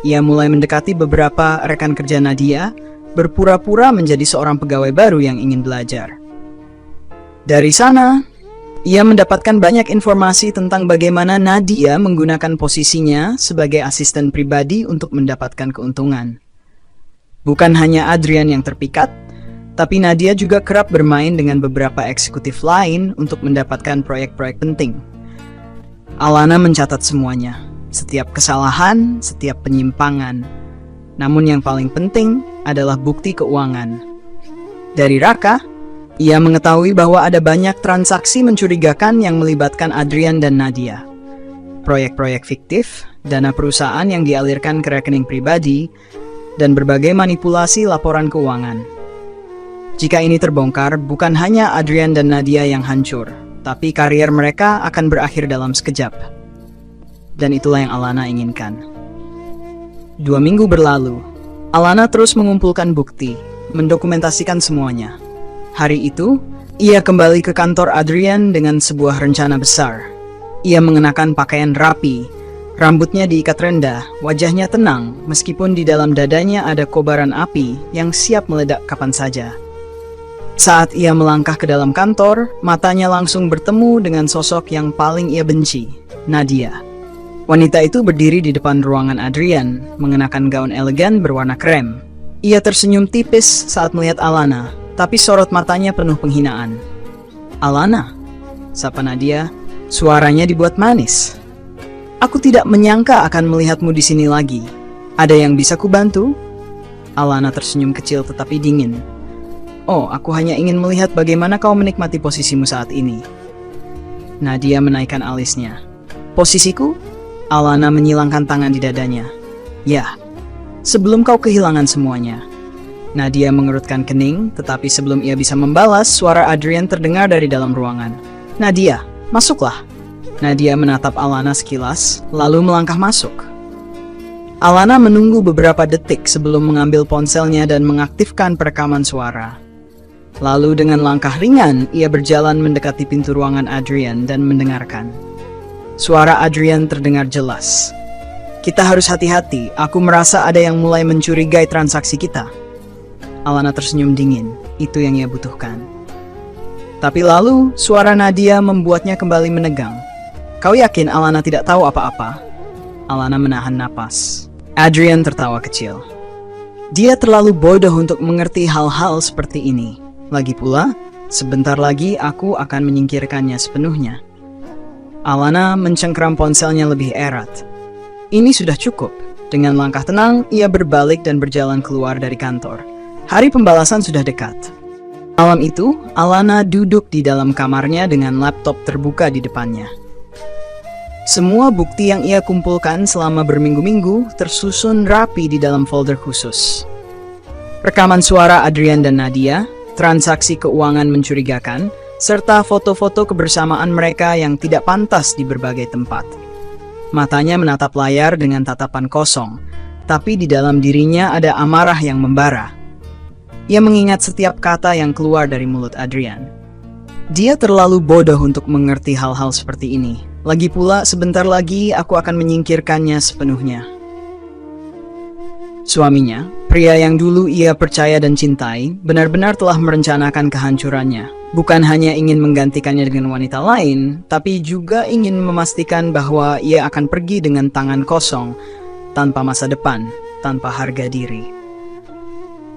Ia mulai mendekati beberapa rekan kerja Nadia, berpura-pura menjadi seorang pegawai baru yang ingin belajar. Dari sana, ia mendapatkan banyak informasi tentang bagaimana Nadia menggunakan posisinya sebagai asisten pribadi untuk mendapatkan keuntungan. Bukan hanya Adrian yang terpikat, tapi Nadia juga kerap bermain dengan beberapa eksekutif lain untuk mendapatkan proyek-proyek penting. Alana mencatat semuanya, setiap kesalahan, setiap penyimpangan. Namun yang paling penting adalah bukti keuangan. Dari Raka, ia mengetahui bahwa ada banyak transaksi mencurigakan yang melibatkan Adrian dan Nadia. Proyek-proyek fiktif, dana perusahaan yang dialirkan ke rekening pribadi, dan berbagai manipulasi laporan keuangan. Jika ini terbongkar, bukan hanya Adrian dan Nadia yang hancur, tapi karier mereka akan berakhir dalam sekejap. Dan itulah yang Alana inginkan. 2 minggu berlalu, Alana terus mengumpulkan bukti, mendokumentasikan semuanya. Hari itu, ia kembali ke kantor Adrian dengan sebuah rencana besar. Ia mengenakan pakaian rapi, rambutnya diikat rendah, wajahnya tenang, meskipun di dalam dadanya ada kobaran api yang siap meledak kapan saja. Saat ia melangkah ke dalam kantor, matanya langsung bertemu dengan sosok yang paling ia benci, Nadia. Wanita itu berdiri di depan ruangan Adrian, mengenakan gaun elegan berwarna krem. Ia tersenyum tipis saat melihat Alana, tapi sorot matanya penuh penghinaan. "Alana," sapa Nadia, suaranya dibuat manis. "Aku tidak menyangka akan melihatmu di sini lagi. Ada yang bisa kubantu?" Alana tersenyum kecil tetapi dingin. "Oh, aku hanya ingin melihat bagaimana kau menikmati posisimu saat ini." Nadia menaikkan alisnya. Posisiku? Alana menyilangkan tangan di dadanya. Ya, sebelum kau kehilangan semuanya. Nadia mengerutkan kening, tetapi sebelum ia bisa membalas, suara Adrian terdengar dari dalam ruangan. Nadia, masuklah. Nadia menatap Alana sekilas, lalu melangkah masuk. Alana menunggu beberapa detik sebelum mengambil ponselnya dan mengaktifkan perekaman suara. Lalu dengan langkah ringan, ia berjalan mendekati pintu ruangan Adrian dan mendengarkan. Suara Adrian terdengar jelas. Kita harus hati-hati, aku merasa ada yang mulai mencurigai transaksi kita. Alana tersenyum dingin, itu yang ia butuhkan. Tapi lalu, suara Nadia membuatnya kembali menegang. Kau yakin Alana tidak tahu apa-apa? Alana menahan napas. Adrian tertawa kecil. Dia terlalu bodoh untuk mengerti hal-hal seperti ini. Lagi pula, sebentar lagi aku akan menyingkirkannya sepenuhnya. Alana mencengkeram ponselnya lebih erat. Ini sudah cukup. Dengan langkah tenang, ia berbalik dan berjalan keluar dari kantor. Hari pembalasan sudah dekat. Malam itu, Alana duduk di dalam kamarnya dengan laptop terbuka di depannya. Semua bukti yang ia kumpulkan selama berminggu-minggu tersusun rapi di dalam folder khusus. Rekaman suara Adrian dan Nadia, transaksi keuangan mencurigakan, serta foto-foto kebersamaan mereka yang tidak pantas di berbagai tempat. Matanya menatap layar dengan tatapan kosong, tapi di dalam dirinya ada amarah yang membara. Ia mengingat setiap kata yang keluar dari mulut Adrian. Dia terlalu bodoh untuk mengerti hal-hal seperti ini. Lagi pula, sebentar lagi aku akan menyingkirkannya sepenuhnya. Suaminya, pria yang dulu ia percaya dan cintai, benar-benar telah merencanakan kehancurannya. Bukan hanya ingin menggantikannya dengan wanita lain, tapi juga ingin memastikan bahwa ia akan pergi dengan tangan kosong, tanpa masa depan, tanpa harga diri.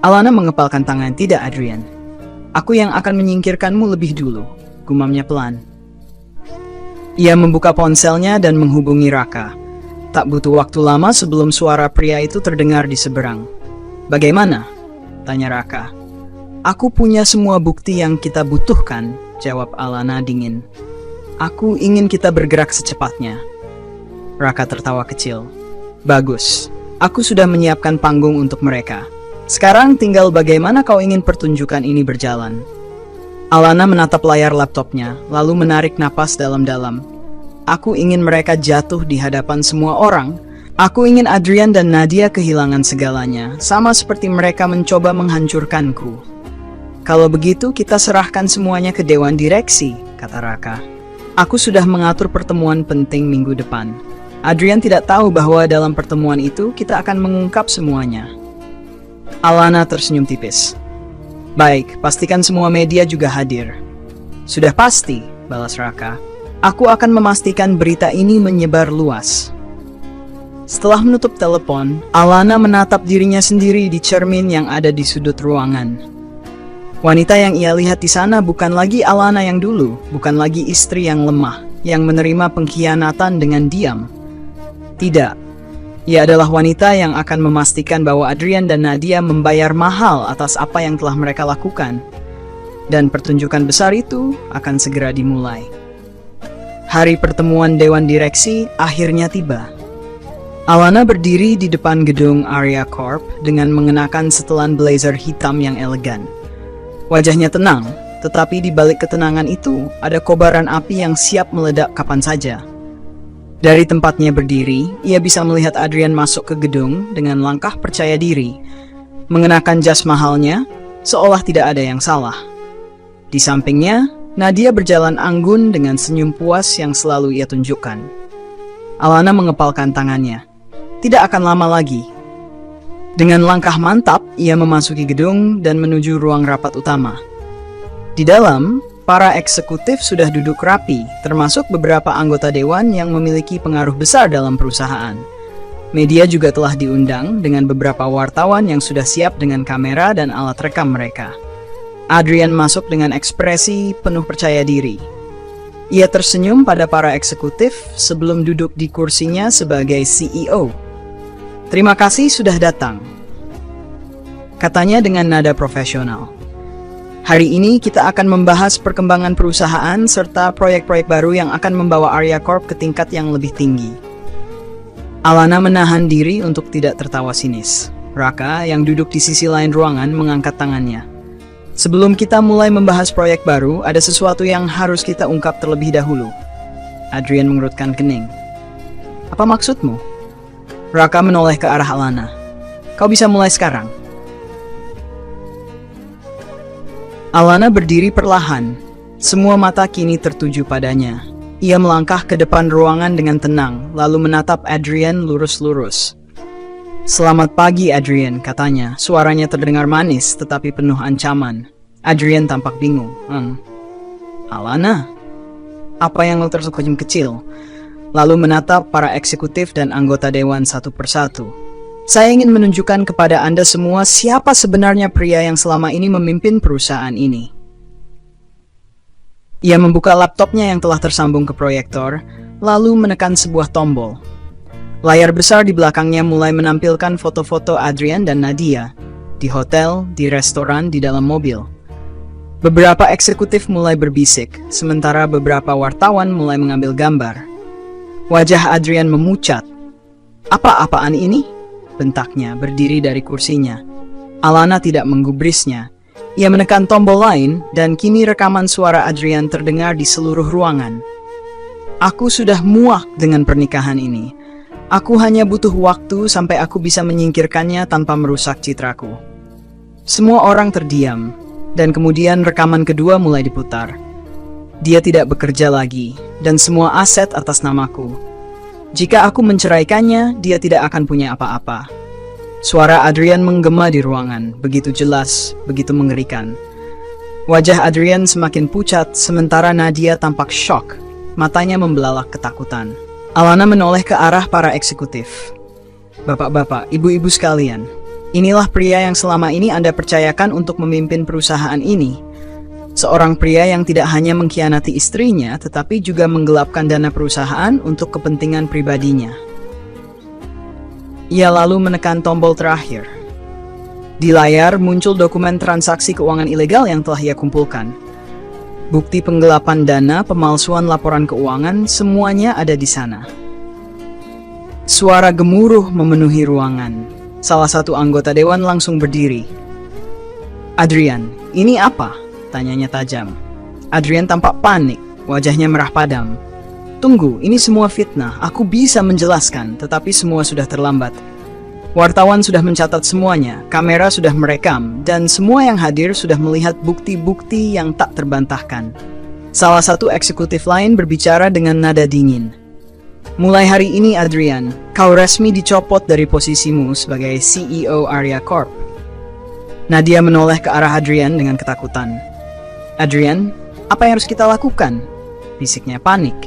Alana mengepalkan tangan. Tidak, Adrian. Aku yang akan menyingkirkanmu lebih dulu, gumamnya pelan. Ia membuka ponselnya dan menghubungi Raka. Tak butuh waktu lama sebelum suara pria itu terdengar di seberang. Bagaimana? Tanya Raka. Aku punya semua bukti yang kita butuhkan, jawab Alana dingin. Aku ingin kita bergerak secepatnya. Raka tertawa kecil. Bagus, aku sudah menyiapkan panggung untuk mereka. Sekarang tinggal bagaimana kau ingin pertunjukan ini berjalan. Alana menatap layar laptopnya, lalu menarik napas dalam-dalam. Aku ingin mereka jatuh di hadapan semua orang. Aku ingin Adrian dan Nadia kehilangan segalanya, sama seperti mereka mencoba menghancurkanku. Kalau begitu, kita serahkan semuanya ke Dewan Direksi, kata Raka. Aku sudah mengatur pertemuan penting minggu depan. Adrian tidak tahu bahwa dalam pertemuan itu kita akan mengungkap semuanya. Alana tersenyum tipis. Baik, pastikan semua media juga hadir. Sudah pasti, balas Raka. Aku akan memastikan berita ini menyebar luas. Setelah menutup telepon, Alana menatap dirinya sendiri di cermin yang ada di sudut ruangan. Wanita yang ia lihat di sana bukan lagi Alana yang dulu, bukan lagi istri yang lemah, yang menerima pengkhianatan dengan diam. Tidak, ia adalah wanita yang akan memastikan bahwa Adrian dan Nadia membayar mahal atas apa yang telah mereka lakukan. Dan pertunjukan besar itu akan segera dimulai. Hari pertemuan Dewan Direksi akhirnya tiba. Alana berdiri di depan gedung Arya Corp dengan mengenakan setelan blazer hitam yang elegan. Wajahnya tenang, tetapi di balik ketenangan itu ada kobaran api yang siap meledak kapan saja. Dari tempatnya berdiri, ia bisa melihat Adrian masuk ke gedung dengan langkah percaya diri, mengenakan jas mahalnya, seolah tidak ada yang salah. Di sampingnya, Nadia berjalan anggun dengan senyum puas yang selalu ia tunjukkan. Alana mengepalkan tangannya. Tidak akan lama lagi. Dengan langkah mantap, ia memasuki gedung dan menuju ruang rapat utama. Di dalam, para eksekutif sudah duduk rapi, termasuk beberapa anggota dewan yang memiliki pengaruh besar dalam perusahaan. Media juga telah diundang dengan beberapa wartawan yang sudah siap dengan kamera dan alat rekam mereka. Adrian masuk dengan ekspresi penuh percaya diri. Ia tersenyum pada para eksekutif sebelum duduk di kursinya sebagai CEO. Terima kasih sudah datang, katanya dengan nada profesional. Hari ini kita akan membahas perkembangan perusahaan serta proyek-proyek baru yang akan membawa Arya Corp ke tingkat yang lebih tinggi. Alana menahan diri untuk tidak tertawa sinis. Raka, yang duduk di sisi lain ruangan, mengangkat tangannya. Sebelum kita mulai membahas proyek baru, ada sesuatu yang harus kita ungkap terlebih dahulu. Adrian mengerutkan kening. Apa maksudmu? Raka menoleh ke arah Alana. Kau bisa mulai sekarang. Alana berdiri perlahan. Semua mata kini tertuju padanya. Ia melangkah ke depan ruangan dengan tenang, lalu menatap Adrian lurus-lurus. Selamat pagi, Adrian, katanya. Suaranya terdengar manis, tetapi penuh ancaman. Adrian tampak bingung. Alana? Apa yang lo tersenyum kecil? Lalu menatap para eksekutif dan anggota dewan satu persatu. Saya ingin menunjukkan kepada Anda semua siapa sebenarnya pria yang selama ini memimpin perusahaan ini. Ia membuka laptopnya yang telah tersambung ke proyektor, lalu menekan sebuah tombol. Layar besar di belakangnya mulai menampilkan foto-foto Adrian dan Nadia, di hotel, di restoran, di dalam mobil. Beberapa eksekutif mulai berbisik, sementara beberapa wartawan mulai mengambil gambar. Wajah Adrian memucat. Apa-apaan ini? Bentaknya berdiri dari kursinya. Alana tidak menggubrisnya. Ia menekan tombol lain dan kini rekaman suara Adrian terdengar di seluruh ruangan. Aku sudah muak dengan pernikahan ini. Aku hanya butuh waktu sampai aku bisa menyingkirkannya tanpa merusak citraku. Semua orang terdiam dan kemudian rekaman kedua mulai diputar. Dia tidak bekerja lagi dan semua aset atas namaku. Jika aku menceraikannya, dia tidak akan punya apa-apa. Suara Adrian menggema di ruangan, begitu jelas, begitu mengerikan. Wajah Adrian semakin pucat, sementara Nadia tampak syok. Matanya membelalak ketakutan. Alana menoleh ke arah para eksekutif. Bapak-bapak, ibu-ibu sekalian, inilah pria yang selama ini Anda percayakan untuk memimpin perusahaan ini. Seorang pria yang tidak hanya mengkhianati istrinya, tetapi juga menggelapkan dana perusahaan untuk kepentingan pribadinya. Ia lalu menekan tombol terakhir. Di layar muncul dokumen transaksi keuangan ilegal yang telah ia kumpulkan. Bukti penggelapan dana, pemalsuan laporan keuangan, semuanya ada di sana. Suara gemuruh memenuhi ruangan. Salah satu anggota dewan langsung berdiri. Adrian, ini apa? Tanyanya tajam. Adrian tampak panik, wajahnya merah padam. Tunggu, ini semua fitnah. Aku bisa menjelaskan, tetapi semua sudah terlambat. Wartawan sudah mencatat semuanya, kamera sudah merekam, dan semua yang hadir sudah melihat bukti-bukti yang tak terbantahkan. Salah satu eksekutif lain berbicara dengan nada dingin. Mulai hari ini, Adrian, kau resmi dicopot dari posisimu sebagai CEO Arya Corp. Nadia menoleh ke arah Adrian dengan ketakutan. Adrian, apa yang harus kita lakukan? Bisiknya panik.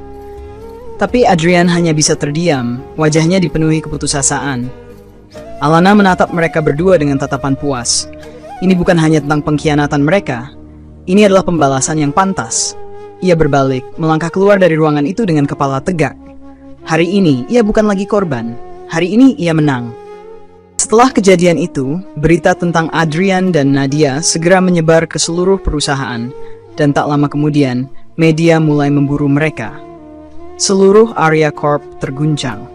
Tapi Adrian hanya bisa terdiam, wajahnya dipenuhi keputusasaan. Alana menatap mereka berdua dengan tatapan puas. Ini bukan hanya tentang pengkhianatan mereka. Ini adalah pembalasan yang pantas. Ia berbalik, melangkah keluar dari ruangan itu dengan kepala tegak. Hari ini, ia bukan lagi korban. Hari ini, ia menang. Setelah kejadian itu, berita tentang Adrian dan Nadia segera menyebar ke seluruh perusahaan, dan tak lama kemudian, media mulai memburu mereka. Seluruh Arya Corp terguncang.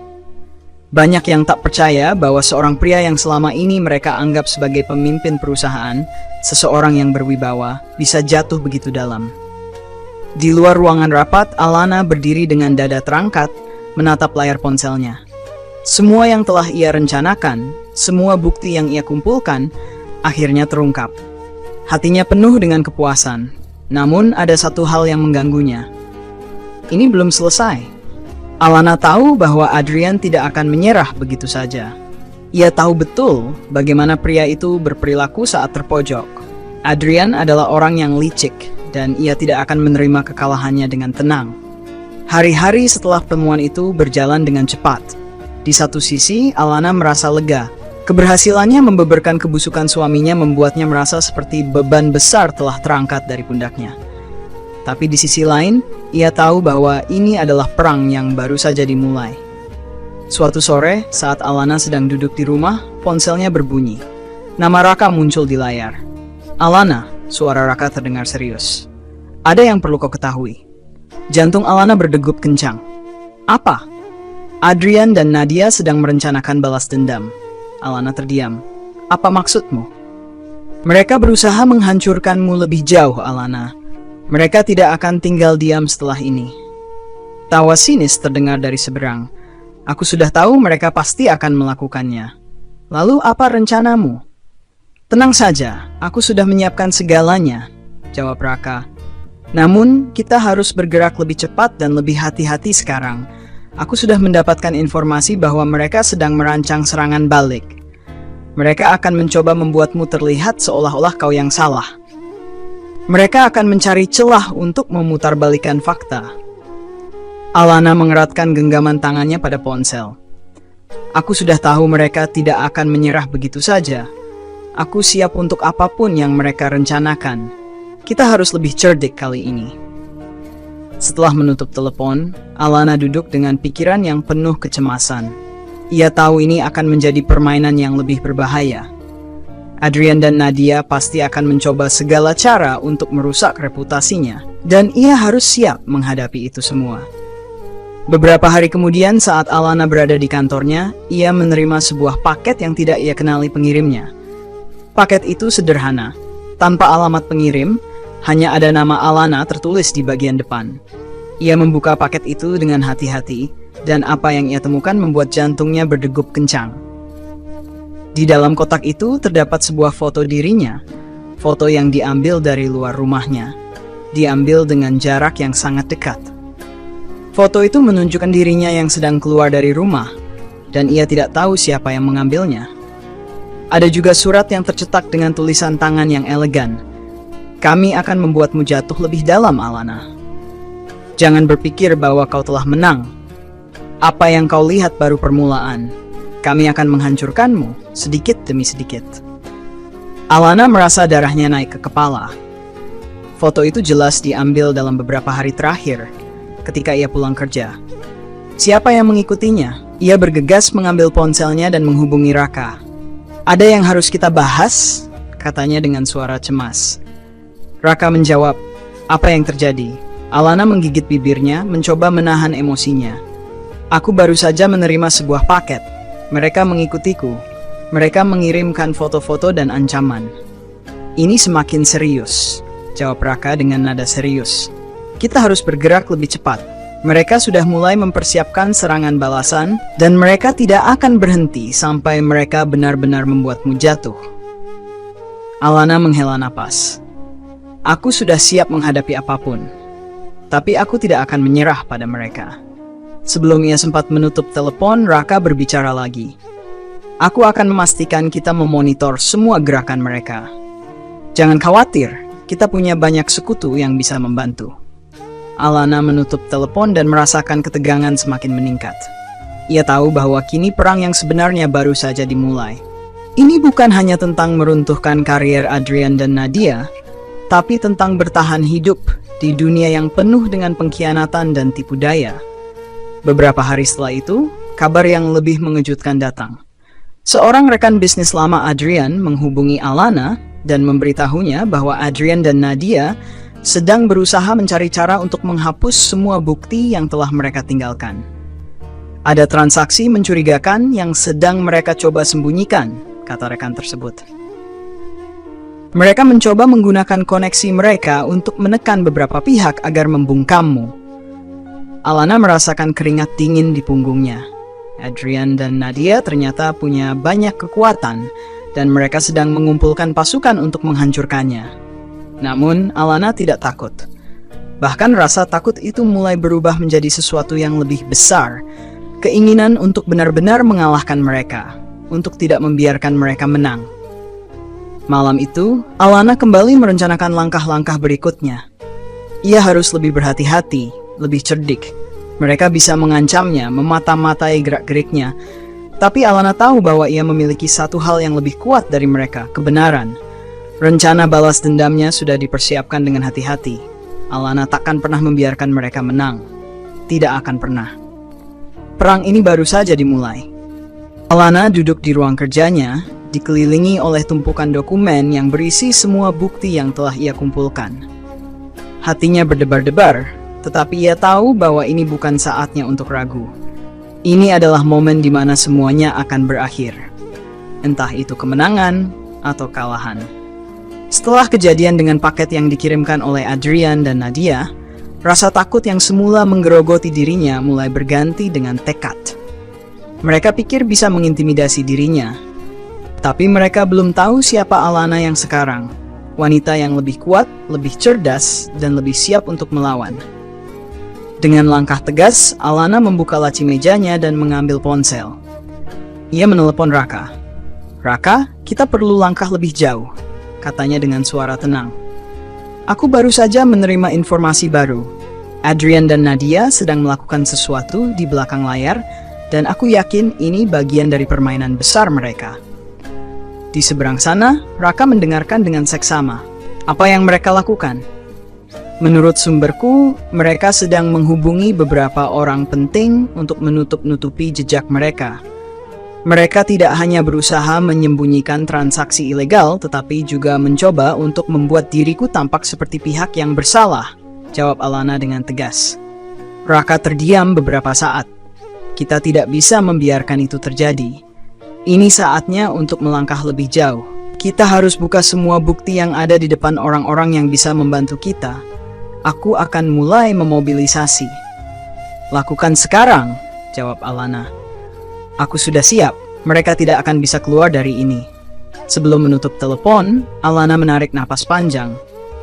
Banyak yang tak percaya bahwa seorang pria yang selama ini mereka anggap sebagai pemimpin perusahaan, seseorang yang berwibawa, bisa jatuh begitu dalam. Di luar ruangan rapat, Alana berdiri dengan dada terangkat, menatap layar ponselnya. Semua yang telah ia rencanakan, semua bukti yang ia kumpulkan, akhirnya terungkap. Hatinya penuh dengan kepuasan, namun ada satu hal yang mengganggunya. Ini belum selesai. Alana tahu bahwa Adrian tidak akan menyerah begitu saja. Ia tahu betul bagaimana pria itu berperilaku saat terpojok. Adrian adalah orang yang licik, dan ia tidak akan menerima kekalahannya dengan tenang. Hari-hari setelah pertemuan itu berjalan dengan cepat. Di satu sisi, Alana merasa lega. Keberhasilannya membeberkan kebusukan suaminya membuatnya merasa seperti beban besar telah terangkat dari pundaknya. Tapi di sisi lain, ia tahu bahwa ini adalah perang yang baru saja dimulai. Suatu sore, saat Alana sedang duduk di rumah, ponselnya berbunyi. Nama Raka muncul di layar. Alana, Suara Raka terdengar serius. Ada yang perlu kau ketahui. Jantung Alana berdegup kencang. Apa? Adrian dan Nadia sedang merencanakan balas dendam. Alana terdiam. Apa maksudmu? Mereka berusaha menghancurkanmu lebih jauh, Alana. Mereka tidak akan tinggal diam setelah ini. Tawa sinis terdengar dari seberang. Aku sudah tahu mereka pasti akan melakukannya. Lalu apa rencanamu? Tenang saja, aku sudah menyiapkan segalanya, jawab Raka. Namun, kita harus bergerak lebih cepat dan lebih hati-hati sekarang. Aku sudah mendapatkan informasi bahwa mereka sedang merancang serangan balik. Mereka akan mencoba membuatmu terlihat seolah-olah kau yang salah. Mereka akan mencari celah untuk memutarbalikkan fakta. Alana mengeratkan genggaman tangannya pada ponsel. Aku sudah tahu mereka tidak akan menyerah begitu saja. Aku siap untuk apapun yang mereka rencanakan. Kita harus lebih cerdik kali ini. Setelah menutup telepon, Alana duduk dengan pikiran yang penuh kecemasan. Ia tahu ini akan menjadi permainan yang lebih berbahaya. Adrian dan Nadia pasti akan mencoba segala cara untuk merusak reputasinya, dan ia harus siap menghadapi itu semua. Beberapa hari kemudian saat Alana berada di kantornya, ia menerima sebuah paket yang tidak ia kenali pengirimnya. Paket itu sederhana, tanpa alamat pengirim, hanya ada nama Alana tertulis di bagian depan. Ia membuka paket itu dengan hati-hati, dan apa yang ia temukan membuat jantungnya berdegup kencang. Di dalam kotak itu terdapat sebuah foto dirinya, foto yang diambil dari luar rumahnya, diambil dengan jarak yang sangat dekat. Foto itu menunjukkan dirinya yang sedang keluar dari rumah, dan ia tidak tahu siapa yang mengambilnya. Ada juga surat yang tercetak dengan tulisan tangan yang elegan. Kami akan membuatmu jatuh lebih dalam, Alana. Jangan berpikir bahwa kau telah menang. Apa yang kau lihat baru permulaan. Kami akan menghancurkanmu, sedikit demi sedikit. Alana merasa darahnya naik ke kepala. Foto itu jelas diambil dalam beberapa hari terakhir, ketika ia pulang kerja. Siapa yang mengikutinya? Ia bergegas mengambil ponselnya dan menghubungi Raka. Ada yang harus kita bahas, katanya dengan suara cemas. Raka menjawab, apa yang terjadi? Alana menggigit bibirnya, mencoba menahan emosinya. Aku baru saja menerima sebuah paket. Mereka mengikutiku. Mereka mengirimkan foto-foto dan ancaman. Ini semakin serius, jawab Raka dengan nada serius. Kita harus bergerak lebih cepat. Mereka sudah mulai mempersiapkan serangan balasan, dan mereka tidak akan berhenti sampai mereka benar-benar membuatmu jatuh. Alana menghela napas. Aku sudah siap menghadapi apapun, tapi aku tidak akan menyerah pada mereka. Sebelum ia sempat menutup telepon, Raka berbicara lagi. Aku akan memastikan kita memonitor semua gerakan mereka. Jangan khawatir, kita punya banyak sekutu yang bisa membantu. Alana menutup telepon dan merasakan ketegangan semakin meningkat. Ia tahu bahwa kini perang yang sebenarnya baru saja dimulai. Ini bukan hanya tentang meruntuhkan karier Adrian dan Nadia, tapi tentang bertahan hidup di dunia yang penuh dengan pengkhianatan dan tipu daya. Beberapa hari setelah itu, kabar yang lebih mengejutkan datang. Seorang rekan bisnis lama Adrian menghubungi Alana dan memberitahunya bahwa Adrian dan Nadia sedang berusaha mencari cara untuk menghapus semua bukti yang telah mereka tinggalkan. Ada transaksi mencurigakan yang sedang mereka coba sembunyikan, kata rekan tersebut. Mereka mencoba menggunakan koneksi mereka untuk menekan beberapa pihak agar membungkammu. Alana merasakan keringat dingin di punggungnya. Adrian dan Nadia ternyata punya banyak kekuatan, dan mereka sedang mengumpulkan pasukan untuk menghancurkannya. Namun, Alana tidak takut. Bahkan rasa takut itu mulai berubah menjadi sesuatu yang lebih besar. Keinginan untuk benar-benar mengalahkan mereka, untuk tidak membiarkan mereka menang. Malam itu, Alana kembali merencanakan langkah-langkah berikutnya. Ia harus lebih berhati-hati, lebih cerdik. Mereka bisa mengancamnya, memata-matai gerak-geriknya. Tapi Alana tahu bahwa ia memiliki satu hal yang lebih kuat dari mereka, kebenaran. Rencana balas dendamnya sudah dipersiapkan dengan hati-hati. Alana takkan pernah membiarkan mereka menang. Tidak akan pernah. Perang ini baru saja dimulai. Alana duduk di ruang kerjanya, dikelilingi oleh tumpukan dokumen yang berisi semua bukti yang telah ia kumpulkan. Hatinya berdebar-debar, tetapi ia tahu bahwa ini bukan saatnya untuk ragu. Ini adalah momen di mana semuanya akan berakhir. Entah itu kemenangan atau kekalahan. Setelah kejadian dengan paket yang dikirimkan oleh Adrian dan Nadia, rasa takut yang semula menggerogoti dirinya mulai berganti dengan tekad. Mereka pikir bisa mengintimidasi dirinya, tapi mereka belum tahu siapa Alana yang sekarang. Wanita yang lebih kuat, lebih cerdas, dan lebih siap untuk melawan. Dengan langkah tegas, Alana membuka laci mejanya dan mengambil ponsel. Ia menelepon Raka. "Raka, kita perlu langkah lebih jauh," katanya dengan suara tenang. "Aku baru saja menerima informasi baru. Adrian dan Nadia sedang melakukan sesuatu di belakang layar, dan aku yakin ini bagian dari permainan besar mereka." Di seberang sana, Raka mendengarkan dengan seksama. Apa yang mereka lakukan? Menurut sumberku, mereka sedang menghubungi beberapa orang penting untuk menutup-nutupi jejak mereka. Mereka tidak hanya berusaha menyembunyikan transaksi ilegal, tetapi juga mencoba untuk membuat diriku tampak seperti pihak yang bersalah, jawab Alana dengan tegas. Raka terdiam beberapa saat. Kita tidak bisa membiarkan itu terjadi. Ini saatnya untuk melangkah lebih jauh. Kita harus buka semua bukti yang ada di depan orang-orang yang bisa membantu kita. Aku akan mulai memobilisasi. Lakukan sekarang, jawab Alana. Aku sudah siap, mereka tidak akan bisa keluar dari ini. Sebelum menutup telepon, Alana menarik napas panjang.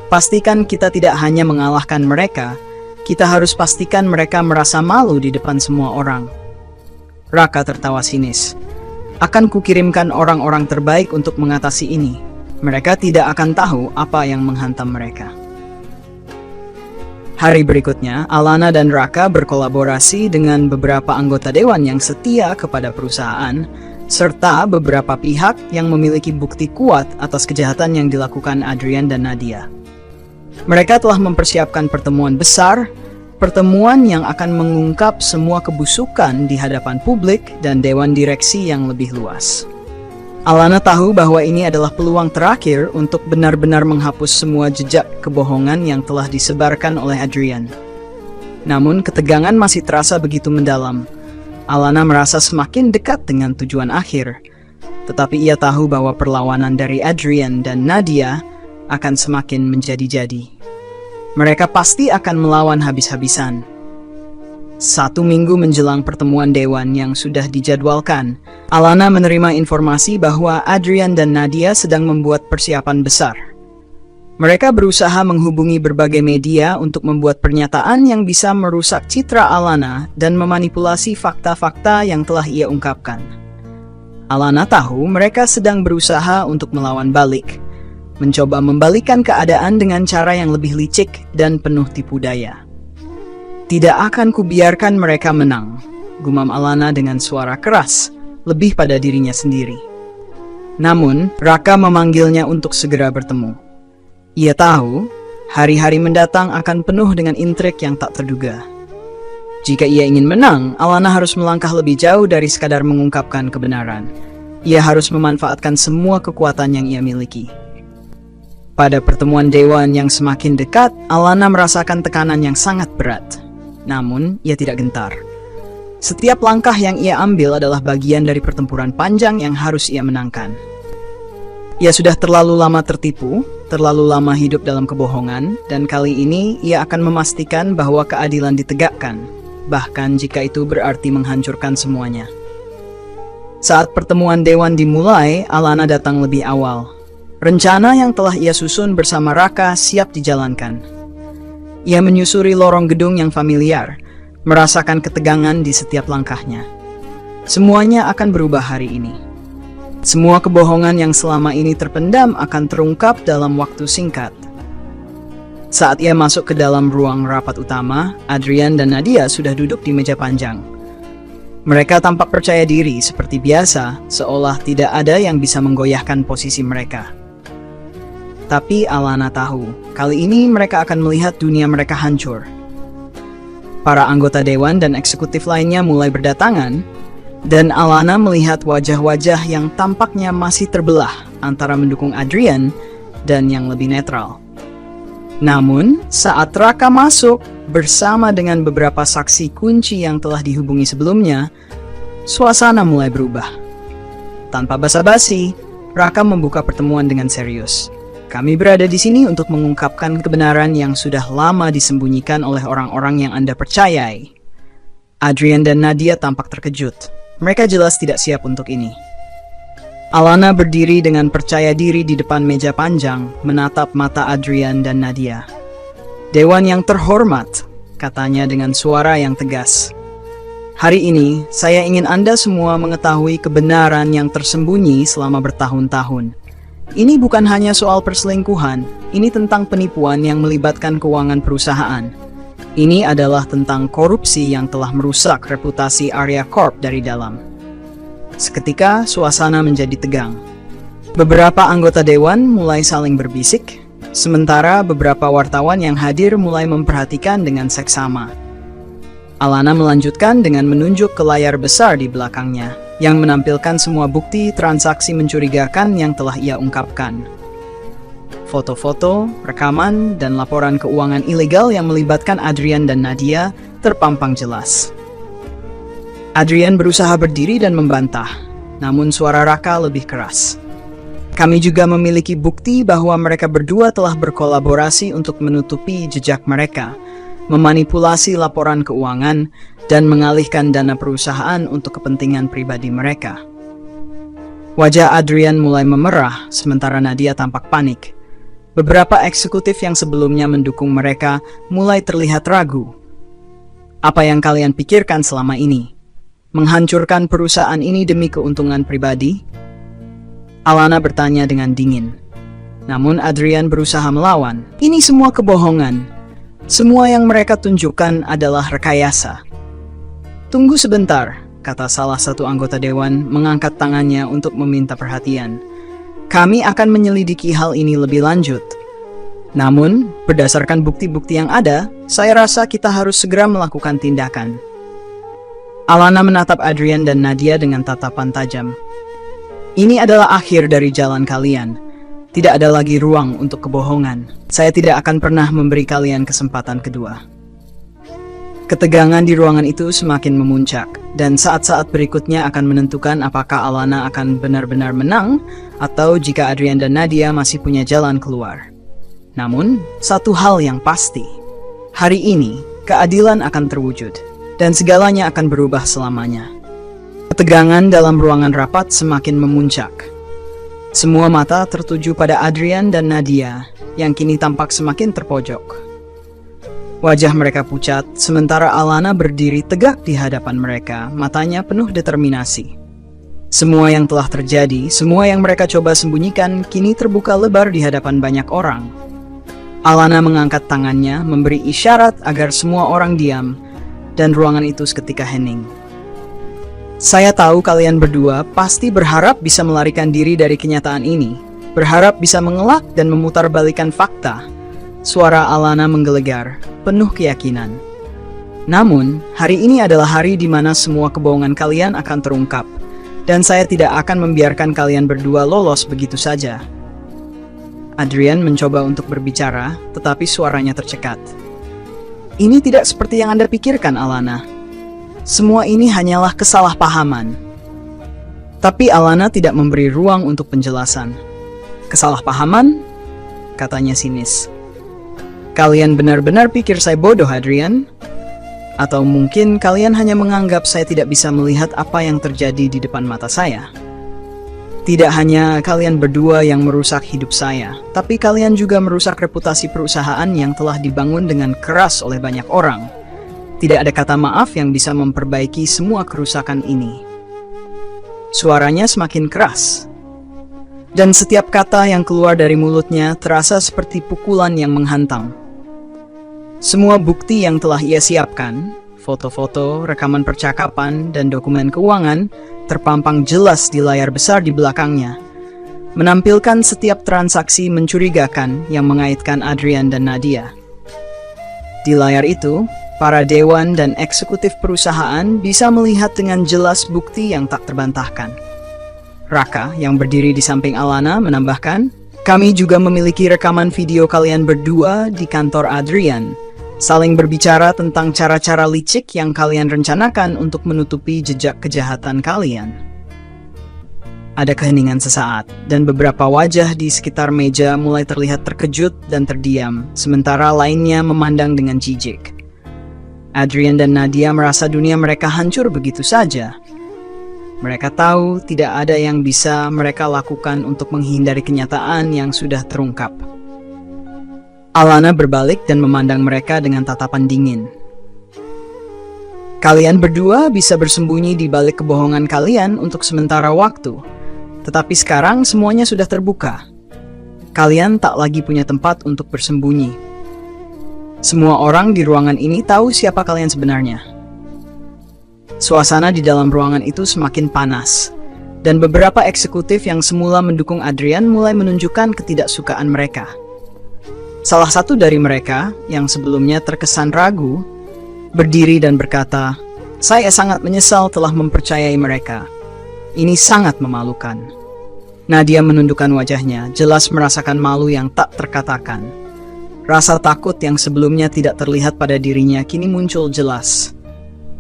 Pastikan kita tidak hanya mengalahkan mereka, kita harus pastikan mereka merasa malu di depan semua orang. Raka tertawa sinis. Akan kukirimkan orang-orang terbaik untuk mengatasi ini. Mereka tidak akan tahu apa yang menghantam mereka. Hari berikutnya, Alana dan Raka berkolaborasi dengan beberapa anggota dewan yang setia kepada perusahaan, serta beberapa pihak yang memiliki bukti kuat atas kejahatan yang dilakukan Adrian dan Nadia. Mereka telah mempersiapkan pertemuan besar, pertemuan yang akan mengungkap semua kebusukan di hadapan publik dan dewan direksi yang lebih luas. Alana tahu bahwa ini adalah peluang terakhir untuk benar-benar menghapus semua jejak kebohongan yang telah disebarkan oleh Adrian. Namun ketegangan masih terasa begitu mendalam. Alana merasa semakin dekat dengan tujuan akhir, tetapi ia tahu bahwa perlawanan dari Adrian dan Nadia akan semakin menjadi-jadi. Mereka pasti akan melawan habis-habisan. 1 minggu menjelang pertemuan dewan yang sudah dijadwalkan, Alana menerima informasi bahwa Adrian dan Nadia sedang membuat persiapan besar. Mereka berusaha menghubungi berbagai media untuk membuat pernyataan yang bisa merusak citra Alana dan memanipulasi fakta-fakta yang telah ia ungkapkan. Alana tahu mereka sedang berusaha untuk melawan balik, mencoba membalikkan keadaan dengan cara yang lebih licik dan penuh tipu daya. Tidak akan kubiarkan mereka menang, gumam Alana dengan suara keras, lebih pada dirinya sendiri. Namun, Raka memanggilnya untuk segera bertemu. Ia tahu, hari-hari mendatang akan penuh dengan intrik yang tak terduga. Jika ia ingin menang, Alana harus melangkah lebih jauh dari sekadar mengungkapkan kebenaran. Ia harus memanfaatkan semua kekuatan yang ia miliki. Pada pertemuan dewan yang semakin dekat, Alana merasakan tekanan yang sangat berat. Namun, ia tidak gentar. Setiap langkah yang ia ambil adalah bagian dari pertempuran panjang yang harus ia menangkan. Ia sudah terlalu lama tertipu, terlalu lama hidup dalam kebohongan, dan kali ini ia akan memastikan bahwa keadilan ditegakkan, bahkan jika itu berarti menghancurkan semuanya. Saat pertemuan dewan dimulai, Alana datang lebih awal. Rencana yang telah ia susun bersama Raka siap dijalankan. Ia menyusuri lorong gedung yang familiar, merasakan ketegangan di setiap langkahnya. Semuanya akan berubah hari ini. Semua kebohongan yang selama ini terpendam akan terungkap dalam waktu singkat. Saat ia masuk ke dalam ruang rapat utama, Adrian dan Nadia sudah duduk di meja panjang. Mereka tampak percaya diri seperti biasa, seolah tidak ada yang bisa menggoyahkan posisi mereka. Tapi Alana tahu, kali ini mereka akan melihat dunia mereka hancur. Para anggota dewan dan eksekutif lainnya mulai berdatangan. Dan Alana melihat wajah-wajah yang tampaknya masih terbelah antara mendukung Adrian dan yang lebih netral. Namun, saat Raka masuk bersama dengan beberapa saksi kunci yang telah dihubungi sebelumnya, suasana mulai berubah. Tanpa basa-basi, Raka membuka pertemuan dengan serius. Kami berada di sini untuk mengungkapkan kebenaran yang sudah lama disembunyikan oleh orang-orang yang Anda percayai. Adrian dan Nadia tampak terkejut. Mereka jelas tidak siap untuk ini. Alana berdiri dengan percaya diri di depan meja panjang, menatap mata Adrian dan Nadia. "Dewan yang terhormat," katanya dengan suara yang tegas. "Hari ini, saya ingin Anda semua mengetahui kebenaran yang tersembunyi selama bertahun-tahun. Ini bukan hanya soal perselingkuhan, ini tentang penipuan yang melibatkan keuangan perusahaan. Ini adalah tentang korupsi yang telah merusak reputasi Arya Corp dari dalam." Seketika, suasana menjadi tegang. Beberapa anggota dewan mulai saling berbisik, sementara beberapa wartawan yang hadir mulai memperhatikan dengan seksama. Alana melanjutkan dengan menunjuk ke layar besar di belakangnya, yang menampilkan semua bukti transaksi mencurigakan yang telah ia ungkapkan. Foto-foto, rekaman, dan laporan keuangan ilegal yang melibatkan Adrian dan Nadia terpampang jelas. Adrian berusaha berdiri dan membantah, namun suara Raka lebih keras. "Kami juga memiliki bukti bahwa mereka berdua telah berkolaborasi untuk menutupi jejak mereka, memanipulasi laporan keuangan, dan mengalihkan dana perusahaan untuk kepentingan pribadi mereka." Wajah Adrian mulai memerah, sementara Nadia tampak panik. Beberapa eksekutif yang sebelumnya mendukung mereka mulai terlihat ragu. "Apa yang kalian pikirkan selama ini? Menghancurkan perusahaan ini demi keuntungan pribadi?" Alana bertanya dengan dingin. Namun Adrian berusaha melawan. "Ini semua kebohongan. Semua yang mereka tunjukkan adalah rekayasa." "Tunggu sebentar," kata salah satu anggota dewan mengangkat tangannya untuk meminta perhatian. "Kami akan menyelidiki hal ini lebih lanjut. Namun, berdasarkan bukti-bukti yang ada, saya rasa kita harus segera melakukan tindakan." Alana menatap Adrian dan Nadia dengan tatapan tajam. "Ini adalah akhir dari jalan kalian. Tidak ada lagi ruang untuk kebohongan. Saya tidak akan pernah memberi kalian kesempatan kedua." Ketegangan di ruangan itu semakin memuncak, dan saat-saat berikutnya akan menentukan apakah Alana akan benar-benar menang, atau jika Adrian dan Nadia masih punya jalan keluar. Namun, satu hal yang pasti, hari ini keadilan akan terwujud, dan segalanya akan berubah selamanya. Ketegangan dalam ruangan rapat semakin memuncak. Semua mata tertuju pada Adrian dan Nadia, yang kini tampak semakin terpojok. Wajah mereka pucat, sementara Alana berdiri tegak di hadapan mereka, matanya penuh determinasi. Semua yang telah terjadi, semua yang mereka coba sembunyikan, kini terbuka lebar di hadapan banyak orang. Alana mengangkat tangannya, memberi isyarat agar semua orang diam, dan ruangan itu seketika hening. "Saya tahu kalian berdua pasti berharap bisa melarikan diri dari kenyataan ini, berharap bisa mengelak dan memutarbalikkan fakta." Suara Alana menggelegar, penuh keyakinan. "Namun, hari ini adalah hari di mana semua kebohongan kalian akan terungkap, dan saya tidak akan membiarkan kalian berdua lolos begitu saja." Adrian mencoba untuk berbicara, tetapi suaranya tercekat. "Ini tidak seperti yang Anda pikirkan, Alana. Semua ini hanyalah kesalahpahaman." Tapi Alana tidak memberi ruang untuk penjelasan. "Kesalahpahaman?" katanya sinis. "Kalian benar-benar pikir saya bodoh, Adrian? Atau mungkin kalian hanya menganggap saya tidak bisa melihat apa yang terjadi di depan mata saya? Tidak hanya kalian berdua yang merusak hidup saya, tapi kalian juga merusak reputasi perusahaan yang telah dibangun dengan keras oleh banyak orang. Tidak ada kata maaf yang bisa memperbaiki semua kerusakan ini." Suaranya semakin keras, dan setiap kata yang keluar dari mulutnya terasa seperti pukulan yang menghantam. Semua bukti yang telah ia siapkan, foto-foto, rekaman percakapan, dan dokumen keuangan terpampang jelas di layar besar di belakangnya, menampilkan setiap transaksi mencurigakan yang mengaitkan Adrian dan Nadia. Di layar itu, Para dewan dan eksekutif perusahaan bisa melihat dengan jelas bukti yang tak terbantahkan. Raka, yang berdiri di samping Alana, menambahkan, "Kami juga memiliki rekaman video kalian berdua di kantor Adrian, saling berbicara tentang cara-cara licik yang kalian rencanakan untuk menutupi jejak kejahatan kalian." Ada keheningan sesaat, dan beberapa wajah di sekitar meja mulai terlihat terkejut dan terdiam, sementara lainnya memandang dengan jijik. Adrian dan Nadia merasa dunia mereka hancur begitu saja. Mereka tahu tidak ada yang bisa mereka lakukan untuk menghindari kenyataan yang sudah terungkap. Alana berbalik dan memandang mereka dengan tatapan dingin. "Kalian berdua bisa bersembunyi di balik kebohongan kalian untuk sementara waktu. Tetapi sekarang semuanya sudah terbuka. Kalian tak lagi punya tempat untuk bersembunyi. Semua orang di ruangan ini tahu siapa kalian sebenarnya." Suasana di dalam ruangan itu semakin panas, dan beberapa eksekutif yang semula mendukung Adrian mulai menunjukkan ketidaksukaan mereka. Salah satu dari mereka, yang sebelumnya terkesan ragu, berdiri dan berkata, "Saya sangat menyesal telah mempercayai mereka. Ini sangat memalukan." Nadia menundukkan wajahnya, jelas merasakan malu yang tak terkatakan. Rasa takut yang sebelumnya tidak terlihat pada dirinya kini muncul jelas.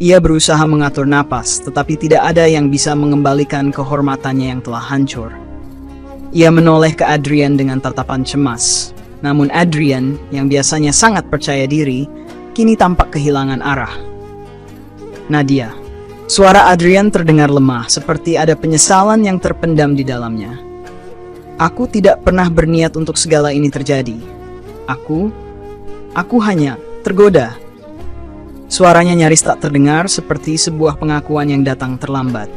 Ia berusaha mengatur napas, tetapi tidak ada yang bisa mengembalikan kehormatannya yang telah hancur. Ia menoleh ke Adrian dengan tatapan cemas. Namun Adrian, yang biasanya sangat percaya diri, kini tampak kehilangan arah. "Nadia." Suara Adrian terdengar lemah, seperti ada penyesalan yang terpendam di dalamnya. "Aku tidak pernah berniat untuk segala ini terjadi. Aku hanya tergoda." Suaranya nyaris tak terdengar, seperti sebuah pengakuan yang datang terlambat.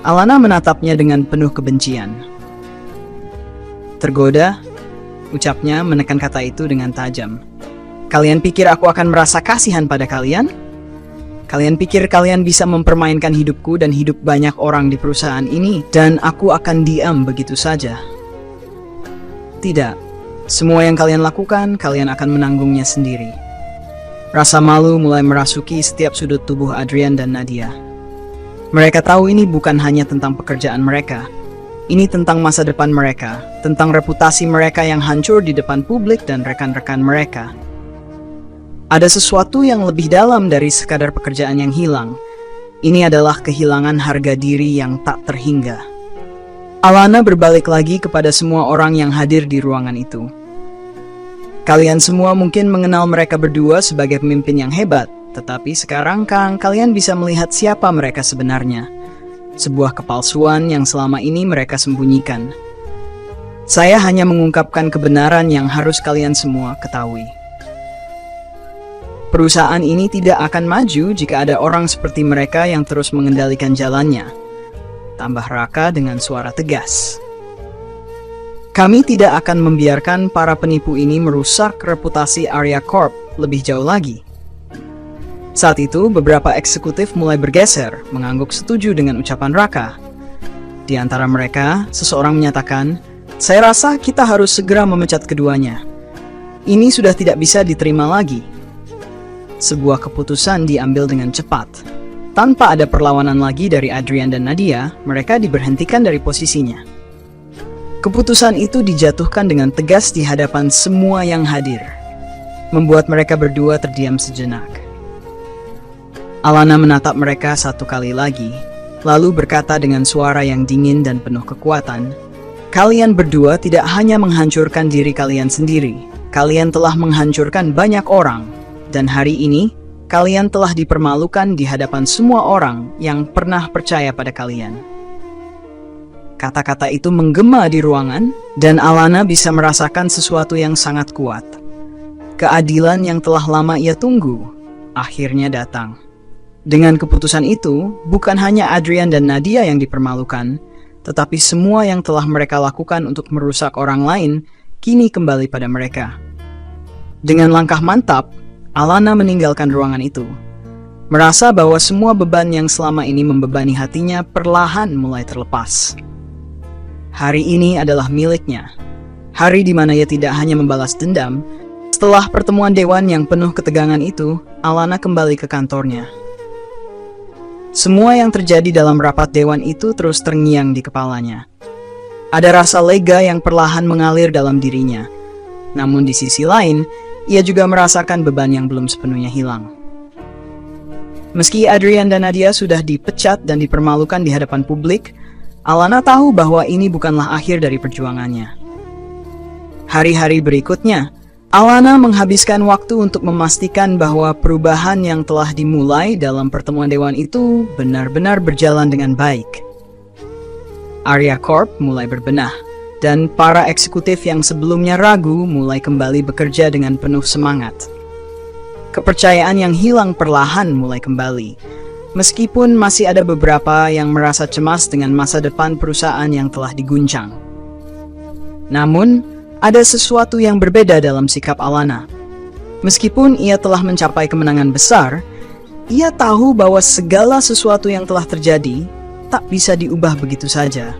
Alana menatapnya dengan penuh kebencian. "Tergoda?" ucapnya, menekan kata itu dengan tajam. "Kalian pikir aku akan merasa kasihan pada kalian? Kalian pikir kalian bisa mempermainkan hidupku dan hidup banyak orang di perusahaan ini, dan aku akan diam begitu saja? Tidak. Semua yang kalian lakukan, kalian akan menanggungnya sendiri." Rasa malu mulai merasuki setiap sudut tubuh Adrian dan Nadia. Mereka tahu ini bukan hanya tentang pekerjaan mereka. Ini tentang masa depan mereka, tentang reputasi mereka yang hancur di depan publik dan rekan-rekan mereka. Ada sesuatu yang lebih dalam dari sekadar pekerjaan yang hilang. Ini adalah kehilangan harga diri yang tak terhingga. Alana berbalik lagi kepada semua orang yang hadir di ruangan itu. "Kalian semua mungkin mengenal mereka berdua sebagai pemimpin yang hebat, tetapi sekarang kalian bisa melihat siapa mereka sebenarnya. Sebuah kepalsuan yang selama ini mereka sembunyikan. Saya hanya mengungkapkan kebenaran yang harus kalian semua ketahui. Perusahaan ini tidak akan maju jika ada orang seperti mereka yang terus mengendalikan jalannya," tambah Raka dengan suara tegas. "Kami tidak akan membiarkan para penipu ini merusak reputasi Arya Corp lebih jauh lagi." Saat itu, beberapa eksekutif mulai bergeser, mengangguk setuju dengan ucapan Raka. Di antara mereka, seseorang menyatakan, "Saya rasa kita harus segera memecat keduanya. Ini sudah tidak bisa diterima lagi." Sebuah keputusan diambil dengan cepat. Tanpa ada perlawanan lagi dari Adrian dan Nadia, mereka diberhentikan dari posisinya. Keputusan itu dijatuhkan dengan tegas di hadapan semua yang hadir, membuat mereka berdua terdiam sejenak. Alana menatap mereka satu kali lagi, lalu berkata dengan suara yang dingin dan penuh kekuatan, "Kalian berdua tidak hanya menghancurkan diri kalian sendiri, kalian telah menghancurkan banyak orang. Dan hari ini, kalian telah dipermalukan di hadapan semua orang yang pernah percaya pada kalian." Kata-kata itu menggema di ruangan, dan Alana bisa merasakan sesuatu yang sangat kuat. Keadilan yang telah lama ia tunggu, akhirnya datang. Dengan keputusan itu, bukan hanya Adrian dan Nadia yang dipermalukan, tetapi semua yang telah mereka lakukan untuk merusak orang lain, kini kembali pada mereka. Dengan langkah mantap, Alana meninggalkan ruangan itu, merasa bahwa semua beban yang selama ini membebani hatinya perlahan mulai terlepas. Hari ini adalah miliknya. Hari di mana ia tidak hanya membalas dendam, Setelah pertemuan dewan yang penuh ketegangan itu, Alana kembali ke kantornya. Semua yang terjadi dalam rapat dewan itu terus terngiang di kepalanya. Ada rasa lega yang perlahan mengalir dalam dirinya. Namun di sisi lain, ia juga merasakan beban yang belum sepenuhnya hilang. Meski Adrian dan Nadia sudah dipecat dan dipermalukan di hadapan publik, Alana tahu bahwa ini bukanlah akhir dari perjuangannya. Hari-hari berikutnya, Alana menghabiskan waktu untuk memastikan bahwa perubahan yang telah dimulai dalam pertemuan dewan itu benar-benar berjalan dengan baik. Arya Corp mulai berbenah, dan para eksekutif yang sebelumnya ragu mulai kembali bekerja dengan penuh semangat. Kepercayaan yang hilang perlahan mulai kembali, meskipun masih ada beberapa yang merasa cemas dengan masa depan perusahaan yang telah diguncang. Namun, ada sesuatu yang berbeda dalam sikap Alana. Meskipun ia telah mencapai kemenangan besar, ia tahu bahwa segala sesuatu yang telah terjadi tak bisa diubah begitu saja.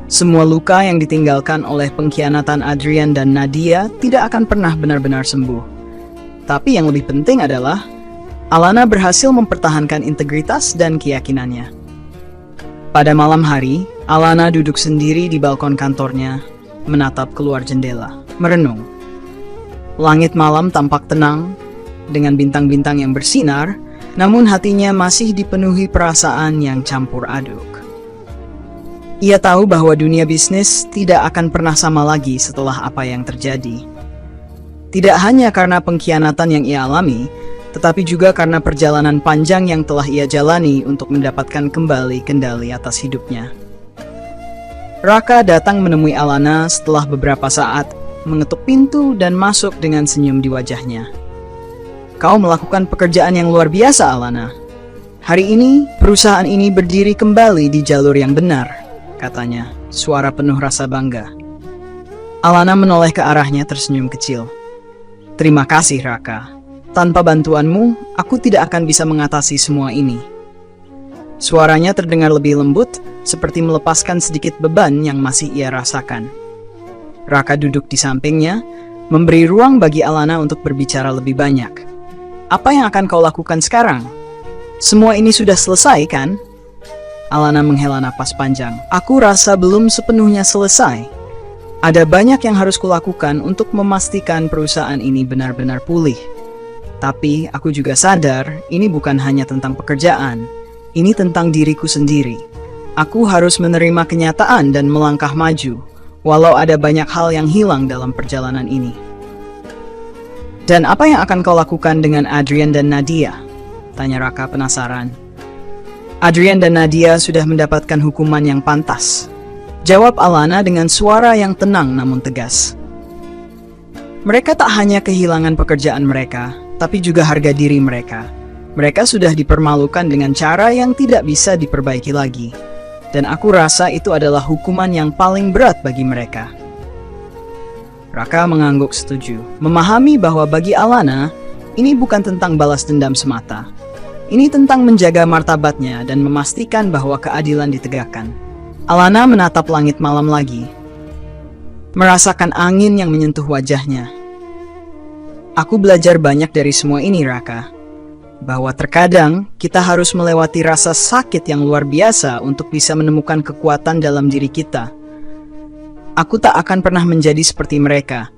Semua luka yang ditinggalkan oleh pengkhianatan Adrian dan Nadia tidak akan pernah benar-benar sembuh. Tapi yang lebih penting adalah, Alana berhasil mempertahankan integritas dan keyakinannya. Pada malam hari, Alana duduk sendiri di balkon kantornya, menatap keluar jendela, merenung. Langit malam tampak tenang, dengan bintang-bintang yang bersinar, namun hatinya masih dipenuhi perasaan yang campur aduk. Ia tahu bahwa dunia bisnis tidak akan pernah sama lagi setelah apa yang terjadi. Tidak hanya karena pengkhianatan yang ia alami, tetapi juga karena perjalanan panjang yang telah ia jalani untuk mendapatkan kembali kendali atas hidupnya. Raka datang menemui Alana setelah beberapa saat, mengetuk pintu dan masuk dengan senyum di wajahnya. "Kau melakukan pekerjaan yang luar biasa, Alana. Hari ini, perusahaan ini berdiri kembali di jalur yang benar," katanya, suara penuh rasa bangga. Alana menoleh ke arahnya tersenyum kecil. "Terima kasih, Raka. Tanpa bantuanmu, aku tidak akan bisa mengatasi semua ini." Suaranya terdengar lebih lembut, seperti melepaskan sedikit beban yang masih ia rasakan. Raka duduk di sampingnya, memberi ruang bagi Alana untuk berbicara lebih banyak. "Apa yang akan kau lakukan sekarang? Semua ini sudah selesai, kan?" Alana menghela napas panjang. "Aku rasa belum sepenuhnya selesai. Ada banyak yang harus kulakukan untuk memastikan perusahaan ini benar-benar pulih. Tapi aku juga sadar ini bukan hanya tentang pekerjaan. Ini tentang diriku sendiri. Aku harus menerima kenyataan dan melangkah maju, walau ada banyak hal yang hilang dalam perjalanan ini." "Dan apa yang akan kau lakukan dengan Adrian dan Nadia?" tanya Raka penasaran. "Adrian dan Nadia sudah mendapatkan hukuman yang pantas," jawab Alana dengan suara yang tenang namun tegas. "Mereka tak hanya kehilangan pekerjaan mereka, tapi juga harga diri mereka. Mereka sudah dipermalukan dengan cara yang tidak bisa diperbaiki lagi. Dan aku rasa itu adalah hukuman yang paling berat bagi mereka." Raka mengangguk setuju, memahami bahwa bagi Alana, ini bukan tentang balas dendam semata. Ini tentang menjaga martabatnya dan memastikan bahwa keadilan ditegakkan. Alana menatap langit malam lagi, merasakan angin yang menyentuh wajahnya. "Aku belajar banyak dari semua ini, Raka. Bahwa terkadang kita harus melewati rasa sakit yang luar biasa untuk bisa menemukan kekuatan dalam diri kita. Aku tak akan pernah menjadi seperti mereka.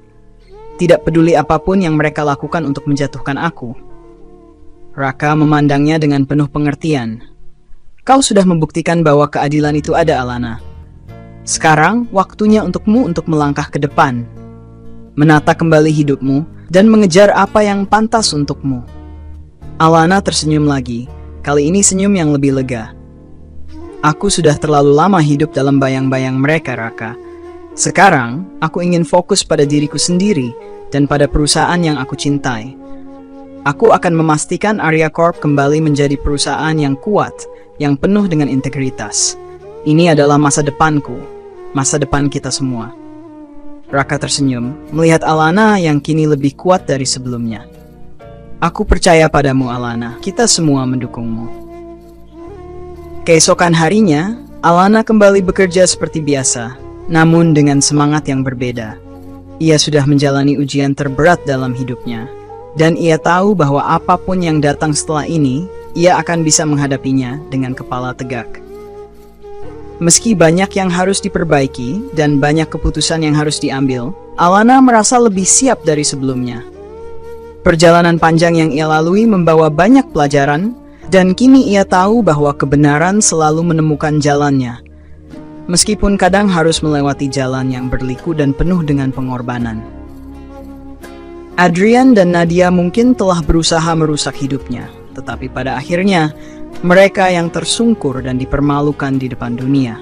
Tidak peduli apapun yang mereka lakukan untuk menjatuhkan aku." Raka memandangnya dengan penuh pengertian. "Kau sudah membuktikan bahwa keadilan itu ada, Alana. Sekarang waktunya untukmu untuk melangkah ke depan, menata kembali hidupmu, dan mengejar apa yang pantas untukmu." Alana tersenyum lagi, kali ini senyum yang lebih lega. "Aku sudah terlalu lama hidup dalam bayang-bayang mereka, Raka. Sekarang, aku ingin fokus pada diriku sendiri dan pada perusahaan yang aku cintai. Aku akan memastikan Arya Corp kembali menjadi perusahaan yang kuat, yang penuh dengan integritas. Ini adalah masa depanku, masa depan kita semua." Raka tersenyum, melihat Alana yang kini lebih kuat dari sebelumnya. "Aku percaya padamu, Alana. Kita semua mendukungmu." Keesokan harinya, Alana kembali bekerja seperti biasa, namun dengan semangat yang berbeda. Ia sudah menjalani ujian terberat dalam hidupnya, dan ia tahu bahwa apapun yang datang setelah ini, ia akan bisa menghadapinya dengan kepala tegak. Meski banyak yang harus diperbaiki dan banyak keputusan yang harus diambil, Alana merasa lebih siap dari sebelumnya. Perjalanan panjang yang ia lalui membawa banyak pelajaran, dan kini ia tahu bahwa kebenaran selalu menemukan jalannya, meskipun kadang harus melewati jalan yang berliku dan penuh dengan pengorbanan. Adrian dan Nadia mungkin telah berusaha merusak hidupnya, tetapi pada akhirnya, mereka yang tersungkur dan dipermalukan di depan dunia.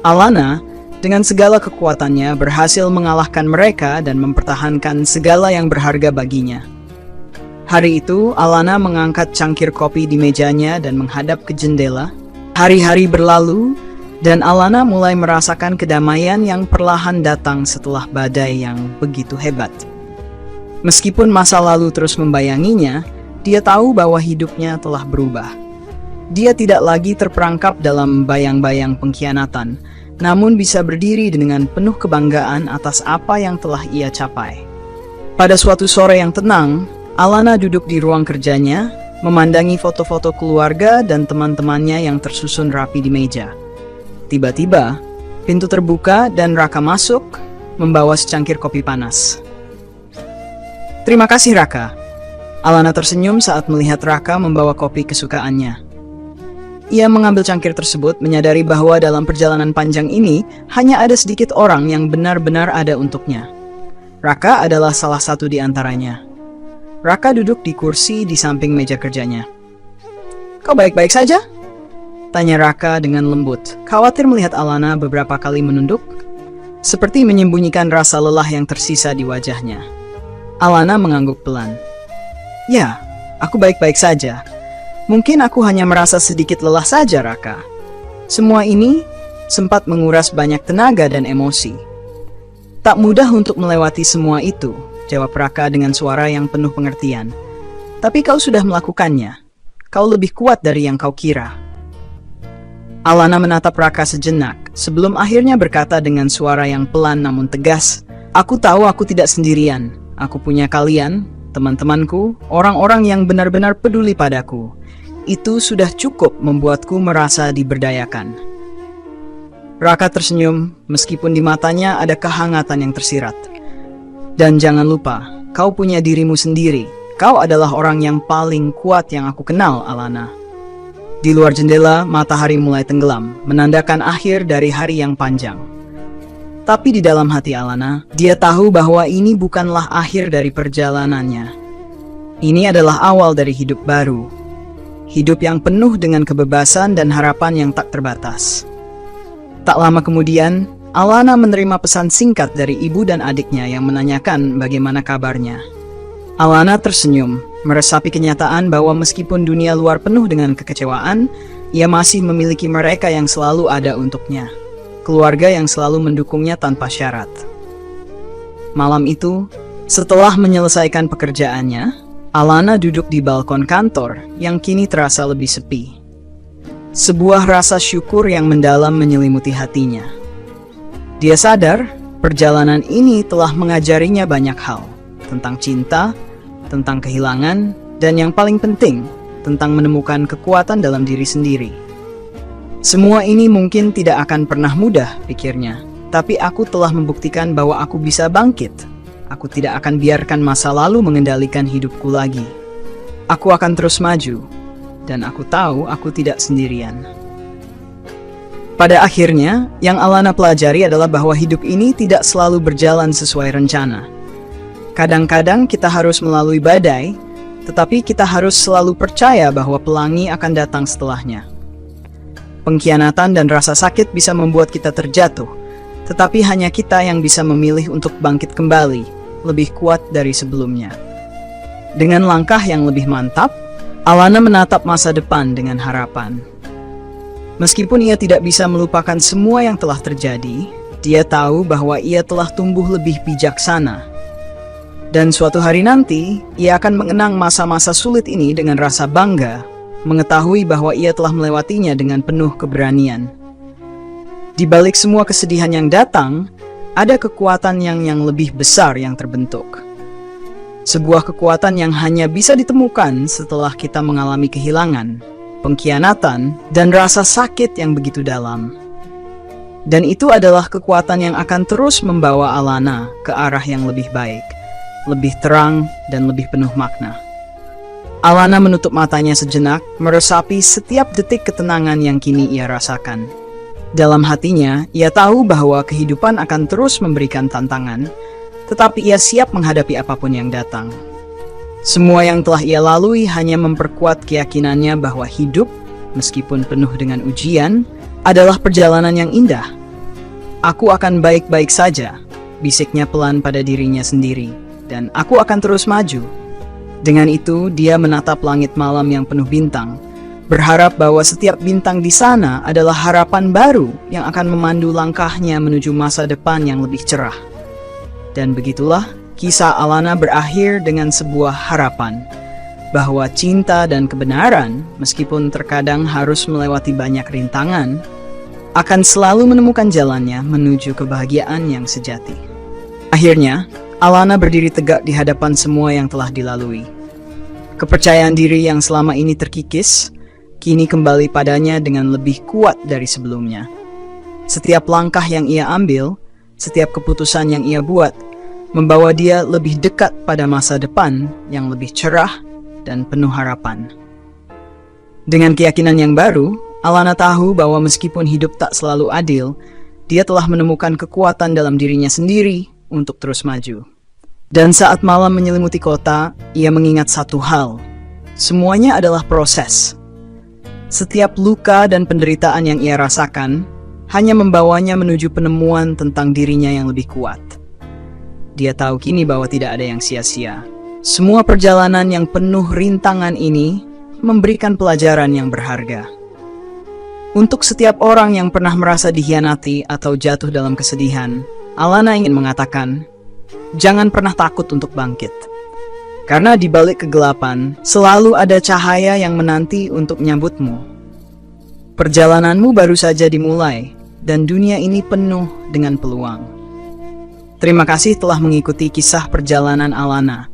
Alana, dengan segala kekuatannya, berhasil mengalahkan mereka dan mempertahankan segala yang berharga baginya. Hari itu, Alana mengangkat cangkir kopi di mejanya dan menghadap ke jendela. Hari-hari berlalu, dan Alana mulai merasakan kedamaian yang perlahan datang setelah badai yang begitu hebat. Meskipun masa lalu terus membayanginya, dia tahu bahwa hidupnya telah berubah. Dia tidak lagi terperangkap dalam bayang-bayang pengkhianatan, namun bisa berdiri dengan penuh kebanggaan atas apa yang telah ia capai. Pada suatu sore yang tenang, Alana duduk di ruang kerjanya, memandangi foto-foto keluarga dan teman-temannya yang tersusun rapi di meja. Tiba-tiba, pintu terbuka dan Raka masuk, membawa secangkir kopi panas. "Terima kasih, Raka." Alana tersenyum saat melihat Raka membawa kopi kesukaannya. Ia mengambil cangkir tersebut, menyadari bahwa dalam perjalanan panjang ini, hanya ada sedikit orang yang benar-benar ada untuknya. Raka adalah salah satu di antaranya. Raka duduk di kursi di samping meja kerjanya. "Kau baik-baik saja?" tanya Raka dengan lembut, khawatir melihat Alana beberapa kali menunduk, seperti menyembunyikan rasa lelah yang tersisa di wajahnya. Alana mengangguk pelan. "Ya, aku baik-baik saja. Mungkin aku hanya merasa sedikit lelah saja, Raka. Semua ini sempat menguras banyak tenaga dan emosi." "Tak mudah untuk melewati semua itu," jawab Raka dengan suara yang penuh pengertian. "Tapi kau sudah melakukannya. Kau lebih kuat dari yang kau kira." Alana menatap Raka sejenak, sebelum akhirnya berkata dengan suara yang pelan namun tegas, "Aku tahu aku tidak sendirian. Aku punya kalian, teman-temanku, orang-orang yang benar-benar peduli padaku. Itu sudah cukup membuatku merasa diberdayakan." Raka tersenyum, meskipun di matanya ada kehangatan yang tersirat. "Dan jangan lupa, kau punya dirimu sendiri. Kau adalah orang yang paling kuat yang aku kenal, Alana." Di luar jendela, matahari mulai tenggelam, menandakan akhir dari hari yang panjang. Tapi di dalam hati Alana, dia tahu bahwa ini bukanlah akhir dari perjalanannya. Ini adalah awal dari hidup baru. Hidup yang penuh dengan kebebasan dan harapan yang tak terbatas. Tak lama kemudian, Alana menerima pesan singkat dari ibu dan adiknya yang menanyakan bagaimana kabarnya. Alana tersenyum, meresapi kenyataan bahwa meskipun dunia luar penuh dengan kekecewaan, ia masih memiliki mereka yang selalu ada untuknya. Keluarga yang selalu mendukungnya tanpa syarat. Malam itu, setelah menyelesaikan pekerjaannya, Alana duduk di balkon kantor yang kini terasa lebih sepi. Sebuah rasa syukur yang mendalam menyelimuti hatinya. Dia sadar perjalanan ini telah mengajarinya banyak hal, tentang cinta, tentang kehilangan, dan yang paling penting, tentang menemukan kekuatan dalam diri sendiri. "Semua ini mungkin tidak akan pernah mudah," pikirnya, "tapi aku telah membuktikan bahwa aku bisa bangkit. Aku tidak akan biarkan masa lalu mengendalikan hidupku lagi. Aku akan terus maju, dan aku tahu aku tidak sendirian." Pada akhirnya, yang Alana pelajari adalah bahwa hidup ini tidak selalu berjalan sesuai rencana. Kadang-kadang kita harus melalui badai, tetapi kita harus selalu percaya bahwa pelangi akan datang setelahnya. Pengkhianatan dan rasa sakit bisa membuat kita terjatuh, tetapi hanya kita yang bisa memilih untuk bangkit kembali, lebih kuat dari sebelumnya. Dengan langkah yang lebih mantap, Alana menatap masa depan dengan harapan. Meskipun ia tidak bisa melupakan semua yang telah terjadi, dia tahu bahwa ia telah tumbuh lebih bijaksana. Dan suatu hari nanti, ia akan mengenang masa-masa sulit ini dengan rasa bangga, mengetahui bahwa ia telah melewatinya dengan penuh keberanian. Di balik semua kesedihan yang datang, ada kekuatan yang lebih besar yang terbentuk. Sebuah kekuatan yang hanya bisa ditemukan setelah kita mengalami kehilangan, pengkhianatan, dan rasa sakit yang begitu dalam. Dan itu adalah kekuatan yang akan terus membawa Alana ke arah yang lebih baik, lebih terang, dan lebih penuh makna. Alana menutup matanya sejenak, meresapi setiap detik ketenangan yang kini ia rasakan. Dalam hatinya, ia tahu bahwa kehidupan akan terus memberikan tantangan, tetapi ia siap menghadapi apapun yang datang. Semua yang telah ia lalui hanya memperkuat keyakinannya bahwa hidup, meskipun penuh dengan ujian, adalah perjalanan yang indah. Aku akan baik-baik saja, bisiknya pelan pada dirinya sendiri, dan aku akan terus maju. Dengan itu, dia menatap langit malam yang penuh bintang, berharap bahwa setiap bintang di sana adalah harapan baru yang akan memandu langkahnya menuju masa depan yang lebih cerah. Dan begitulah, kisah Alana berakhir dengan sebuah harapan, bahwa cinta dan kebenaran, meskipun terkadang harus melewati banyak rintangan, akan selalu menemukan jalannya menuju kebahagiaan yang sejati. Akhirnya, Alana berdiri tegak di hadapan semua yang telah dilalui. Kepercayaan diri yang selama ini terkikis, kini kembali padanya dengan lebih kuat dari sebelumnya. Setiap langkah yang ia ambil, setiap keputusan yang ia buat, membawa dia lebih dekat pada masa depan yang lebih cerah dan penuh harapan. Dengan keyakinan yang baru, Alana tahu bahwa meskipun hidup tak selalu adil, dia telah menemukan kekuatan dalam dirinya sendiri untuk terus maju. Dan saat malam menyelimuti kota, ia mengingat satu hal. Semuanya adalah proses. Setiap luka dan penderitaan yang ia rasakan hanya membawanya menuju penemuan tentang dirinya yang lebih kuat. Dia tahu kini bahwa tidak ada yang sia-sia. Semua perjalanan yang penuh rintangan ini memberikan pelajaran yang berharga. Untuk setiap orang yang pernah merasa dikhianati atau jatuh dalam kesedihan, Alana ingin mengatakan, jangan pernah takut untuk bangkit. Karena di balik kegelapan, selalu ada cahaya yang menanti untuk menyambutmu. Perjalananmu baru saja dimulai, dan dunia ini penuh dengan peluang. Terima kasih telah mengikuti kisah perjalanan Alana.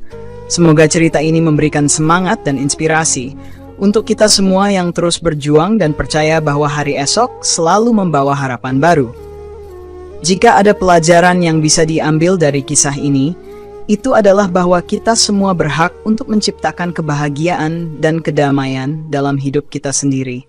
Semoga cerita ini memberikan semangat dan inspirasi untuk kita semua yang terus berjuang dan percaya bahwa hari esok selalu membawa harapan baru. Jika ada pelajaran yang bisa diambil dari kisah ini, itu adalah bahwa kita semua berhak untuk menciptakan kebahagiaan dan kedamaian dalam hidup kita sendiri.